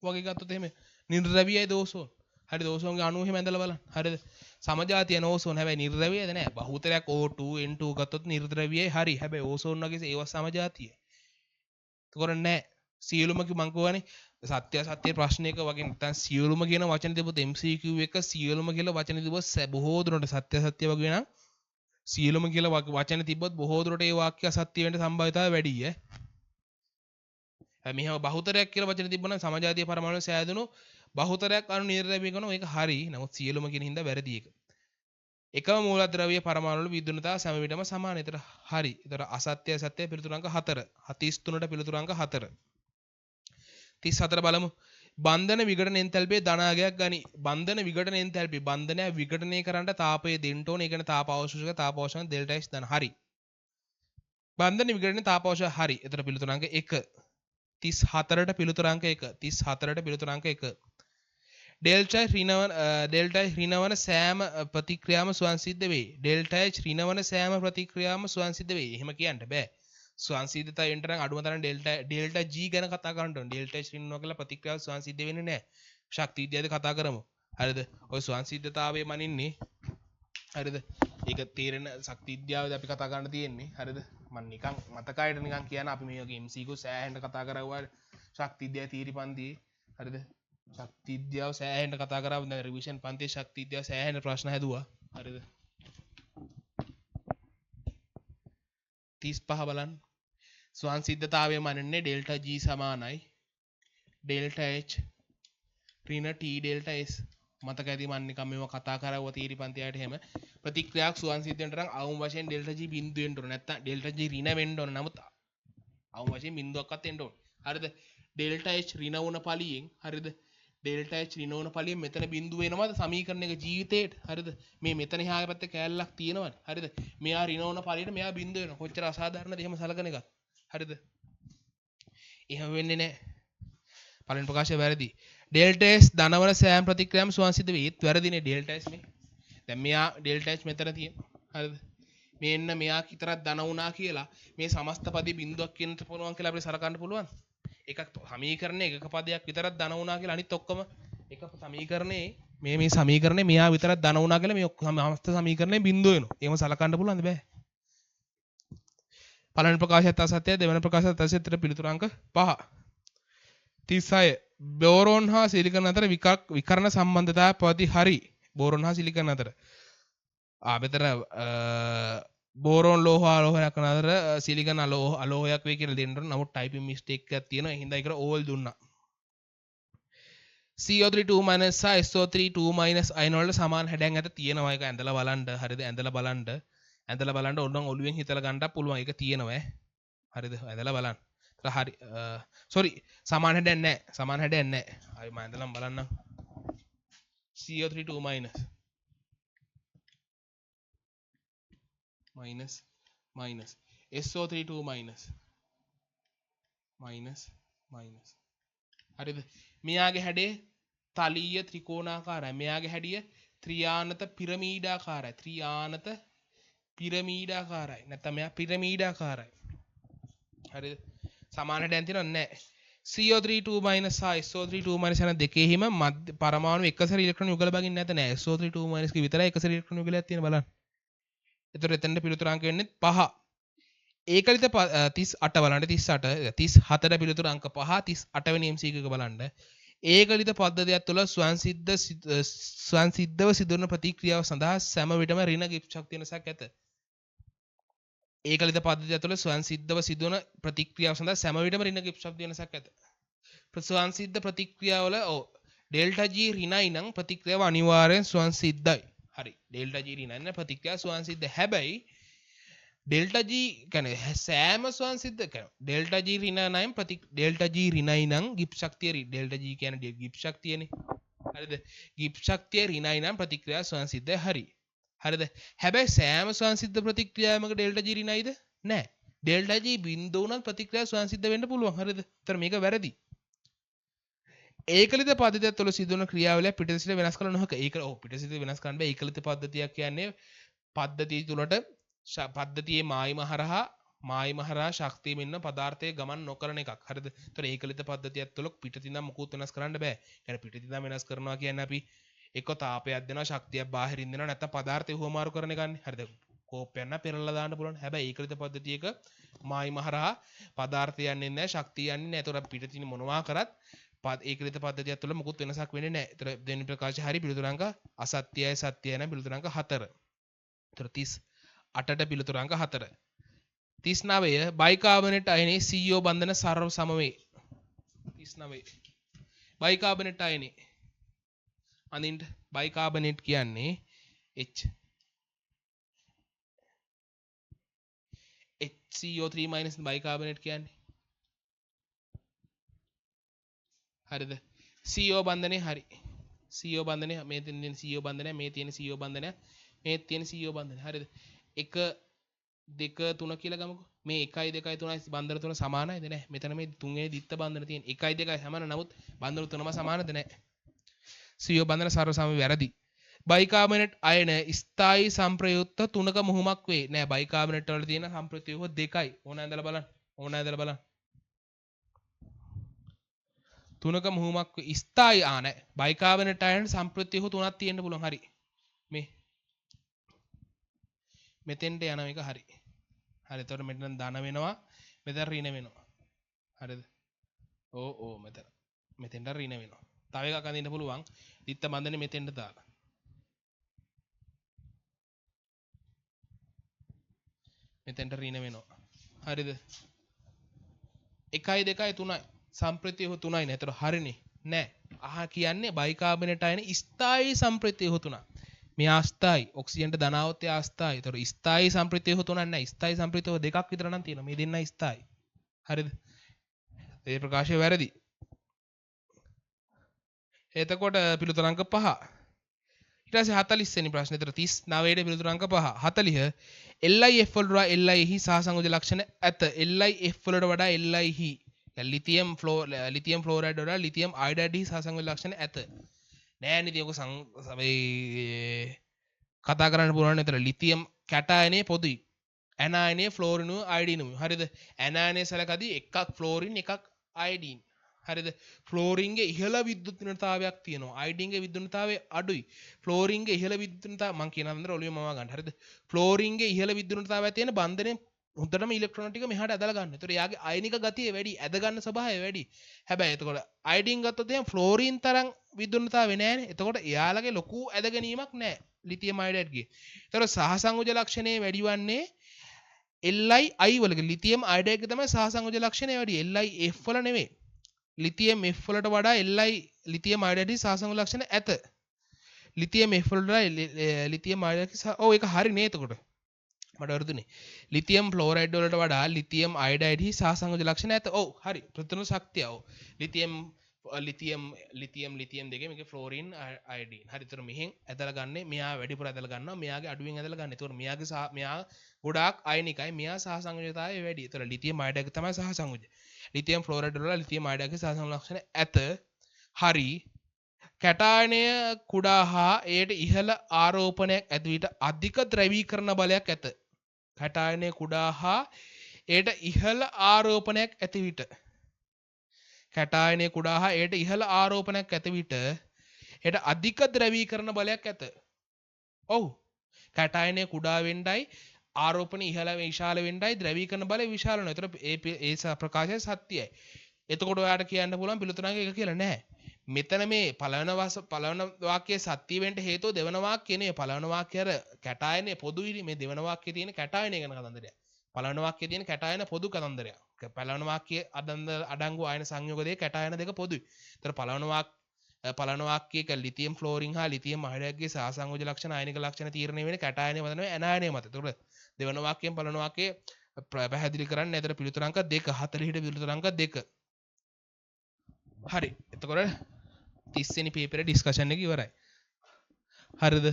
වගේ ගත්තොත් එහෙම නිර්ද්‍රවීයයිද ඕසෝන්. හරිද? ඕසෝන්ගේ අණු එහෙම ඇඳලා බලන්න. හරිද? සමජාතීය ඕසෝන් හැබැයි නිර්ද්‍රවීයද නැහැ. බහුතරයක් O2 N2 ගත්තොත් නිර්ද්‍රවීයයි හරි. හැබැයි ඕසෝන් වගේ ඒවා සමජාතීයයි. ඒකෝර නැහැ. සියලුම මං කියවනේ සත්‍ය සත්‍ය ප්‍රශ්නයක වගේ නැත්නම් සියලුම කියන වචන තිබුත් MCQ එක සියලුම කියලා වචන තිබුත් බොහෝ දුරට සත්‍ය සත්‍ය වගේ නම් සියලුම කියලා වචන තිබ්බොත් බොහෝ දුරට ඒ වාක්‍ය අසත්‍ය වෙන්න සම්භාවිතාවය වැඩි ඈ. මෙහෙම බහුතරයක් කියලා වචන තිබ්බනම් සමජාතීය පරමාණු සෑදුණු බහුතරයක් අණු නිර්ද්‍රවීය කරනවා ඒක හරි. නමුත් සියලුම කියන හින්දා වැරදි ඒක. එකම මූලද්‍රව්‍ය පරමාණු වල විද්‍යුණතාව සම විටම සමානයි. ඒතර හරි. ඒතර අසත්‍ය සත්‍ය පිළිතුරු අංක 4. 33ට පිළිතුරු අංක 4. 34 බලමු. බන්ධන විඝටන එන්තැල්පියේ ධනාගයක් ගනි. බන්ධන විඝටන එන්තැල්පිය බන්ධනය විඝටනය කරන්න තාපය දෙන්න ඕනේ. ඒ කියන්නේ තාප අවශෝෂක තාප අවශෝෂක ඩෙල්ටා H ධන. හරි. බන්ධන විඝටන තාප අවශෝෂක හරි. එතන පිළිතුරු අංක 1. 34ට පිළිතුරු අංක 1. 34ට පිළිතුරු අංක 1. ඩෙල්ටා ඍණවන සෑම ප්‍රතික්‍රියාවම ස්වයංසිද්ධ වෙයි. ඩෙල්ටා H ඍණවන සෑම ප්‍රතික්‍රියාවම ස්වයංසිද්ධ වෙයි. එහෙම කියන්න බෑ. ස්වයංසිද්ධතාවයෙන්ට නම් අඩුම තරම් ඩෙල්ටා G ගැන කතා කරන්න ඕනේ. ඩෙල්ටා H ඍණවන කියලා ප්‍රතික්‍රියාව ස්වයංසිද්ධ වෙන්නේ නැහැ. ශක්ති විද්‍යාවද කතා කරමු. හරිද? ඔය ස්වයංසිද්ධතාවය මනින්නේ හරිද? ඒක තේරෙන ශක්ති විද්‍යාවද අපි කතා කරන්න තියෙන්නේ. හරිද? මම නිකන් මතකයට නිකන් කියන අපි මේ වගේ MCQ සෑහෙන්න කතා කරවුවා ශක්ති විද්‍යාවේ තීරි පන්තියේ. හරිද? ශක්ති විද්‍යාව සෑහෙන්න කතා කරා දැන් රිවිෂන් පන්තියේ ශක්ති විද්‍යාව සෑහෙන්න ප්‍රශ්න හැදුවා. හරිද? 35 බලන්න. ස්වයංසිද්ධතාවය මනින්නේ ඩෙල්ටා G සමානයි ඩෙල්ටා H ඍණ T ඩෙල්ටා S. මතක ඇති මම නිකන් මේව කතා කරවුවා තීරි පන්තියට එහෙම ප්‍රතික්‍රියාවක් ස්වයංසිද්ධ වෙන්න නම් අවම වශයෙන් ඩෙල්ටා G බිඳු වෙන්න ඕන. නැත්නම් ඩෙල්ටා G ඍණ වෙන්න ඕන. නමුත් අවම වශයෙන් බිඳුවක්වත් එන්න ඕන. හරිද? ඩෙල්ටා H ඍණ වුණ පළියෙන් හරිද? ඩෙල්ටා H ඍණ වුණ පළියෙන් මෙතන බිඳුව වෙනවද සමීකරණයක ජීවිතේට? හරිද? මේ මෙතන එහා පැත්තේ කෑල්ලක් තියෙනවනේ. හරිද? මෙයා ඍණ වුණ පළියට මෙයා බිඳුව වෙනවා. කොච්චර අසාධාරණද එහෙම සලකන එකක්. හරිද? එහෙම වෙන්නේ නැහැ. පළවෙනි ප්‍රකාශය වැරදි. ඩෙල්ටා S ධනවන සෑම ප්‍රතික්‍රියාවම ස්වයංසිද්ධ වේ. ඒත් වැරදිනේ ඩෙල්ටා S මේ. දැන් මෙයා ඩෙල්ටා H මෙතන තියෙනවා. හරිද? මේන්න මෙයා විතරක් ධන වුණා කියලා මේ සමස්ත පදේ බිඳුවක් කියන්න පුළුවන් කියලා අපිට සලකන්න පුළුවන්. එකක් සමීකරණේ එකක පදයක් විතරක් ධන වුණා කියලා අනිත් ඔක්කොම එක සමීකරණේ මේ සමීකරණේ මෙයා විතරක් ධන වුණා කියලා මේ ඔක්කොම සමස්ත සමීකරණේ බිඳුව වෙනවා. එහෙම සලකන්න පුළුවන්ද බෑ. පළවෙනි ප්‍රකාශයත් අසත්‍යයි දෙවෙනි ප්‍රකාශයත් අසත්‍යයට පිළිතුරු අංක 5. 36 බෝරෝන් හා සිලිකන් අතර විකර්ණ සම්බන්ධතාවය පවති හරි. බෝරෝන් හා සිලිකන් අතර මෙතන බෝරෝන් ලෝහ අලෝහයක් අතර සිලිකන් අලෝහයක් වේ කියලා දෙන්න. නමුත් ටයිපින් මිස්ටේක් එකක් තියෙනවා. ඒ හින්දා ඒකට ඕල් දුන්නා. CO32- සහ SO32- අයන වලට සමාන හැඩයක් ඇත තියෙනවා. ඒක ඇඳලා බලන්න. හරිද? ඇඳලා බලන්න ඕනනම් ඔළුවෙන් හිතලා ගන්නත් පුළුවන්. ඒක තියෙනවා. හරිද? ඇඳලා බලන්න. හරි. සෝරි සමාන හැඩයක් නැහැ. සමාන හැඩයක් නැහැ. හරි මම ඇඳලා බලන්නම්. CO32- minus SO32- හරිද? මෙයාගේ හැඩේ තලීය ත්‍රිකෝණාකාරයි. මෙයාගේ හැඩිය ත්‍රියානත පිරමීඩාකාරයි. නැත්නම් මෙයා පිරමීඩාකාරයි. හරිද? සමාන හැඩයක් තියෙනවද නැහැ. CO32- සහ SO32- යන දෙකේහිම මධ්‍ය පරමාණු එකසර ඉලෙක්ට්‍රෝන යුගල බගින් නැත නෑ. SO32- කි විතරයි එකසර ඉලෙක්ට්‍රෝන යුගලයක් තියෙන බලන්න. එතකොට එතනට පිළිතුරු අංක වෙන්නේ 5. ඒකලිත 38 බලන්න 37ට පිළිතුරු අංක 5 38 වෙනි MCQ එක බලන්න. ඒකලිත පද්ධතියක් තුළ ස්වයංසිද්ධව සිදුවන ප්‍රතික්‍රියාව සඳහා සෑම විටම ඍණ ගිබ්ස් ශක්තිය වෙනසක් ඇත. ඒකලිත පද්ධතිය තුළ ස්වයංසිද්ධව සිදුවන ප්‍රතික්‍රියාව සඳහා සෑම විටම ඍණ ගිබ්ස් ශක්තිය වෙනසක් ඇත. ස්වයංසිද්ධ ප්‍රතික්‍රියාවල ඩෙල්ටා G ඍණයි නම් ප්‍රතික්‍රියාව අනිවාර්යෙන් ස්වයංසිද්ධයි. හරි. ඩෙල්ටා G ඍණයි නම් ප්‍රතික්‍රියාව ස්වයංසිද්ධ. හැබැයි ඩෙල්ටා G කියන්නේ සෑම ස්වයංසිද්ධ කරනවා. ඩෙල්ටා G ඍණයි නම් ඩෙල්ටා G ඍණයි නම් ගිබ්ස් ශක්තිය ඩෙල්ටා G කියන්නේ ගිබ්ස් ශක්තියනේ. හරිද? ගිබ්ස් ශක්තිය ඍණයි නම් ප්‍රතික්‍රියාව ස්වයංසිද්ධ හරි. හරිද? හැබැයි සෑම ස්වයංසිද්ධ ප්‍රතික්‍රියාවක ඩෙල්ටා G ඍණයිද? නැහැ. ඩෙල්ටා G බිඳුව උනත් ප්‍රතික්‍රියාව ස්වයංසිද්ධ වෙන්න පුළුවන්. හරිද? ඒතර මේක වැරදි. ඒකලිත පද්ධතිය තුළ සිදුවන ක්‍රියාවලිය පිටසිත වෙනස් කළ නොහැක. ඒක ඔව් පිටසිත වෙනස් කරන්න බෑ. ඒකලිත පද්ධතියක් කියන්නේ පද්ධතිය තුළට පද්ධතියේ මායිම හරහා ශක්තිය මෙන්න පදාර්ථයේ ගමන් නොකරන එකක්. හරිද? ඒතර ඒකලිත පද්ධතියක් තුළ පිටතින් නම් මොකුත් වෙනස් කරන්න බෑ. يعني පිටතින් නම් වෙනස් කරනවා කියන්නේ අපි එක්ක තාපයක් දෙනවා, ශක්තියක් බාහිරින් දෙනවා, නැත්නම් පදාර්ථය හුවමාරු කරන එකන්නේ. හරිද? කෝපයක් නම් පෙරලලා දාන්න පුළුවන්. හැබැයි ඒකලිත පද්ධතියක මායිම හරහා පදාර්ථය යන්නේ නැහැ, ශක්තිය යන්නේ නැහැ. ඒතර පිටතින් මොනවා කරත් ඒකලිත පද්ධතිය තුළ මොකුත් වෙනසක් වෙන්නේ නැහැ. ඒතර දෙවෙනි ප්‍රකාශය හරි පිළිතුරු අංක අසත්‍යයි සත්‍යයි නම් පිළිතුරු අංක 4. ඒතර 38ට පිළිතුරු අංක 4. 39 බයිකාබනේට් අයනයේ CO බන්ධන සරව සම වේ. 39 බයිකාබනේට් අයනයේ අනින්ට බයිකාබනේට් කියන්නේ HCO3- බයිකාබනේට් කියන්නේ. හරිද? CO බන්ධනේ හරි. CO බන්ධනේ මේ තියෙන CO බන්ධනය, මේ තියෙන CO බන්ධනය, මේ තියෙන CO බන්ධනය. හරිද? 1 2 3 කියලා ගමුකෝ. මේ 1 2 3 බන්ධන තුන සමානයිද නැහැ. මෙතන මේ 3 දිත්ත බන්ධන තියෙන 1 2 හැමන නමුත් බන්ධන තුනම සමානද නැහැ. CO බන්ධන සර්වසම වැරදි. බයිකාබනට් අයන ස්ථායි සම්ප්‍රයුක්ත තුනක මුහුමක් වේ. නෑ බයිකාබනට් වල තියෙන සම්ප්‍රයුක්ත දෙකයි. ඕන ඇඳලා බලන්න. ඕන ඇඳලා බලන්න. තුනක මුහුමක් ස්ථායි ආන බයිකාබනට් අයන සම්ප්‍රයුක්ත තුනක් තියෙන්න පුළුවන්. හරි. මේ මෙතෙන්ට යන එක හරි. හරි. එතකොට මෙතන ධන වෙනවා. මෙතන ඍණ වෙනවා. හරිද? ඕ මෙතෙන්ට ඍණ වෙනවා. තව එකක් අඳින්න පුළුවන්. දිත්ත බන්ධනේ මෙතෙන්ට දාලා. මෙතෙන්ට ඍණ වෙනවා. හරිද? 1 2 3යි සම්ප්‍රත්‍යය 3යි නේ. ඒතර හරිනේ. නෑ. කියන්නේ බයිකාබනට් අයන ස්ථායි සම්ප්‍රත්‍යය 3. මෙයා ස්ථායි ඔක්සිජන්ට ධනාවොත් එයා ස්ථායි. ඒතර ස්ථායි සම්ප්‍රත්‍යය 3ක් නෑ. ස්ථායි සම්ප්‍රත්‍යය දෙකක් විතර නම් තියෙනවා. මේ දෙන්නයි ස්ථායි. හරිද? ඒ ප්‍රකාශය වැරදි. එතකොට පිළිතුරු අංක 5. ඊට පස්සේ 40 වෙනි ප්‍රශ්නේ. ඒතර 39 ට පිළිතුරු අංක 5. 40 LiF වලට Li හි සහසංයෝජ ලක්ෂණ ඇත. LiF වලට වඩා Li හි ලිතියම් ෆ්ලෝරයිඩ් වල ලිතියම් අයඩයිඩ් හි සහසංයෝජ ලක්ෂණ ඇත. නෑ නේද? ඔක කතා කරන්න පුළුවන්. ඒතර ලිතියම් කැටායනයේ පොදුයි. ඇනායනයේ ෆ්ලෝරිනුයි අයඩිනුයි. හරිද? ඇනායනයේ සලකදී එකක් ෆ්ලෝරින් එකක් අයඩින්. හරිද? ෆ්ලෝරින්ගේ ඉහළ විද්‍යුත්නතාවයක් තියෙනවා. අයඩින්ගේ විද්‍යුත්නතාවය අඩුයි. ෆ්ලෝරින්ගේ ඉහළ විද්‍යුත්නතාව මම කියන අතර ඔළුවේ මවා ගන්න. හරිද? ෆ්ලෝරින්ගේ ඉහළ විද්‍යුත්නතාවය තියෙන බන්ධනයේ හොඳටම ඉලෙක්ට්‍රෝන ටික මෙහාට ඇදලා ගන්න. ඒතකොට යාගේ අයනික ගතිය වැඩි, ඇද ගන්න ස්වභාවය වැඩි. හැබැයි එතකොට අයඩින් ගත්තොත් එහෙනම් ෆ්ලෝරින් තරම් විද්‍යුත්නතාවය නෑනේ. එතකොට එයාලගේ ලොකු ඇද ගැනීමක් නෑ ලිතියම් අයඩයිඩ්ගේ. ඒතකොට සහසංයෝජ ලක්ෂණය වැඩි වන්නේ Li වලගේ ලිතියම් අයඩයිඩ්ගේ තමයි සහසංයෝජ ලක්ෂණය වැඩි. LiF වල නෙවෙයි. ලිතියම් F වලට වඩා ලිතියම් අයඩයිඩ් සහසංයෝජ ලක්ෂණ ඇත. ලිතියම් F වලට ලිතියම් අයඩයිඩ් ඔව් ඒක හරි නේ. එතකොට මට වරදුනේ. ලිතියම් ෆ්ලෝරයිඩ් වලට වඩා ලිතියම් අයඩයිඩ් හි සහසංයෝජ ලක්ෂණ ඇත. ඔව් හරි. ප්‍රතිතුරු ශක්තිය ඔව්. ලිතියම් දෙකේ මේකේ ෆ්ලෝරින් අයඩින්. හරි. ඒතර මෙහෙන් ඇදලා ගන්නේ මෙයා වැඩිපුර ඇදලා ගන්නවා. මෙයාගේ අඩුවෙන් ඇදලා ගන්න. ඒතර මෙයා ගොඩාක් අයනිකයි. මෙයා සහසංයෝජතාවය වැඩි. ඒතර ලිතියම් අයඩයිඩ් තමයි සහසංයෝජ. ලිතියම් ෆ්ලෝරයිඩ් වල ලිතියම් අයඩයිඩ් ගේ සහසංයෝජ ලක්ෂණ ඇත. හරි. කැටායනය කුඩා හා එයට ඉහළ ආරෝපණයක් ඇති විට අධික ද්‍රවීකරණ බලයක් ඇත. කැටායනය කුඩා හා එයට ඉහළ ආරෝපණයක් ඇති විට කැටායනය කුඩා හා එයට ඉහළ ආරෝපණයක් ඇති විට එයට අධික ද්‍රවීකරණ බලයක් ඇත. ඔව්. කැටායනය කුඩා වෙන්නයි ආරෝපණ ඉහළ විශාල වෙන්නයි ද්‍රවීකරණ බලය විශාල වෙනවා. ඒතර ඒ ප්‍රකාශය සත්‍යයි. එතකොට ඔයාලට කියන්න පුළුවන් පිළිතුරංග එක කියලා නෑ. මෙතන මේ පළවන වාක්‍යයේ සත්‍ය වෙන්න හේතුව දෙවන වාක්‍යයේ නේ. පළවන වාක්‍යය අර කැටායනයේ පොදුයි. මේ දෙවන වාක්‍යයේ තියෙන කැටායනය ගැන කතන්දරයක්. පළවන වාක්‍යයේ තියෙන කැටායන පොදු කතන්දරයක්. පළවන වාක්‍යයේ අඩංගු ආයන සංයෝග දෙක කැටායන දෙක පොදුයි. ඒතර පළවන වාක්‍යයක ලිතියම් ෆ්ලෝරින් හා ලිතියම් අයඩයිඩ්ගේ සහසංයෝජ ලක්ෂණ ආයනික ලක්ෂණ තීරණය වෙන්නේ කැටායනය මත නෙවෙයි ඇනායනය මත. ඒතර දෙවන වාක්‍යයෙන් පළවන වාක්‍යයේ පැහැදිලි කරන්නේ. ඒතර පිළිතුරු අංක 2 40 ට පිළිතුරු අංක 2. හරි. එතකොට 30 වෙනි පේපරේ ඩිස්කෂන් එක ඉවරයි. හරිද?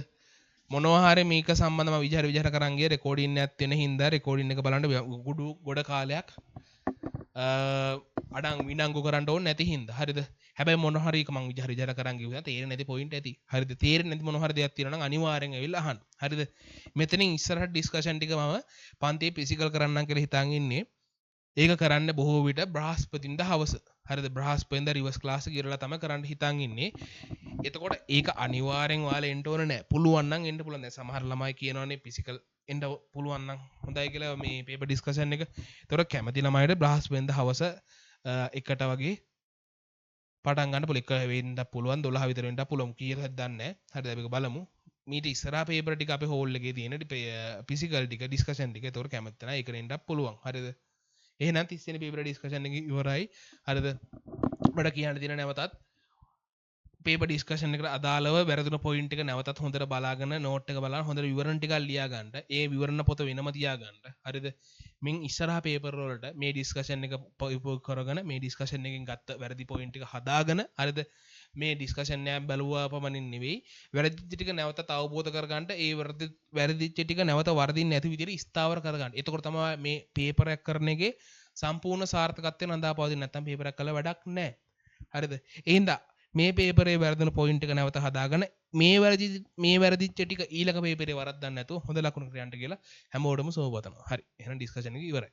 මොනවා හරි මේක සම්බන්ධව විචාර කරන් ගිය රෙකෝඩින් එකක් තියෙන හින්දා රෙකෝඩින් එක බලන්න ගොඩ කාලයක් අඩං විනංගු කරන්න ඕනේ නැති හින්දා. හරිද? හැබැයි මොන හරි එක මම විචාර කරන් ගියා තේරෙන්නේ නැති පොයින්ට් ඇති. හරිද? තේරෙන්නේ නැති මොන හරි දෙයක් තියෙනවා නම් අනිවාර්යෙන් ඇවිල්ලා අහන්න. හරිද? මෙතනින් ඉස්සරහට ඩිස්කෂන් ටික මම පන්තියේ ෆිසිකල් කරන්නම් කියලා හිතාන් ඉන්නේ. ඒක කරන්න බොහෝ විට බ්‍රහස්පතින්දා හවස. හරිද? බ්‍රහස්පතින්දා රිවර්ස් ක්ලාස් එක ඉරලා තමයි කරන්න හිතාන් ඉන්නේ. එතකොට ඒක අනිවාර්යෙන් ඔයාලා එන්න ඕන නෑ. පුළුවන් නම් එන්න පුළුවන්. දැන් සමහර ළමයි කියනවානේ ෆිසිකල් එන්න පුළුවන් නම් හොඳයි කියලා මේ පේපර් ඩිස්කෂන් එක. එතකොට කැමති ළමයිට බ්‍රහස්පතින්දා හවස එකට වගේ පටන් ගන්න පුළුවන්. 1 වෙනින්ද පුළුවන් 12 විතර වෙනින්ද පුළුවන්. කීයද දන්නේ නෑ. හරිද? අපි බලමු. මීට ඉස්සරහා පේපර් ටික අපේ හෝල් එකේ තියෙන ෆිසිකල් ටික ඩිස්කෂන් ටික. එතකොට කැමති නැහැ. ඒකට එන්න පුළුවන්. හරිද? එහෙනම් 30 වෙනි පේපර් ඩිස්කෂන් එක ඉවරයි. හරිද? මට කියන්න තියෙන නැවතත් පේපර් ඩිස්කෂන් එකට අදාළව වැරදුන පොයින්ට් එක නැවතත් හොඳට බලාගෙන නෝට් එක බලලා හොඳට විවරණ ටිකක් ලියා ගන්න. ඒ විවරණ පොත වෙනම තියා ගන්න. හරිද? මින් ඉස්සරහා පේපර් වලට මේ ඩිස්කෂන් එක උපයෝග කරගෙන මේ ඩිස්කෂන් එකෙන් ගත්ත වැරදි පොයින්ට් ටික හදාගෙන හරිද? මේ ඩිස්කෂන් එක බැලුවා පමණින් නෙවෙයි වැරදිච්ච ටික නැවතත් අවබෝධ කරගන්න ඒ වැරදිච්ච ටික නැවත වර්ධින්න නැති විදිහට ස්ථාවර කරගන්න. එතකොට තමයි මේ පේපර් එක කරන එකේ සම්පූර්ණ සාර්ථකත්වය නඳා පවතින්නේ. නැත්නම් පේපර් එක කළා වැඩක් නැහැ. හරිද? එහෙනම් මේ පේපරේ වැරදුණු පොයින්ට් එක නැවත හදාගෙන මේ වැරදිච්ච ටික ඊළඟ පේපරේ වරද්දන්න නැතුව හොඳ ලකුණකට යන්න කියලා හැමෝටම සුබ පතනවා. හරි. එහෙනම් ඩිස්කෂන් එක ඉවරයි.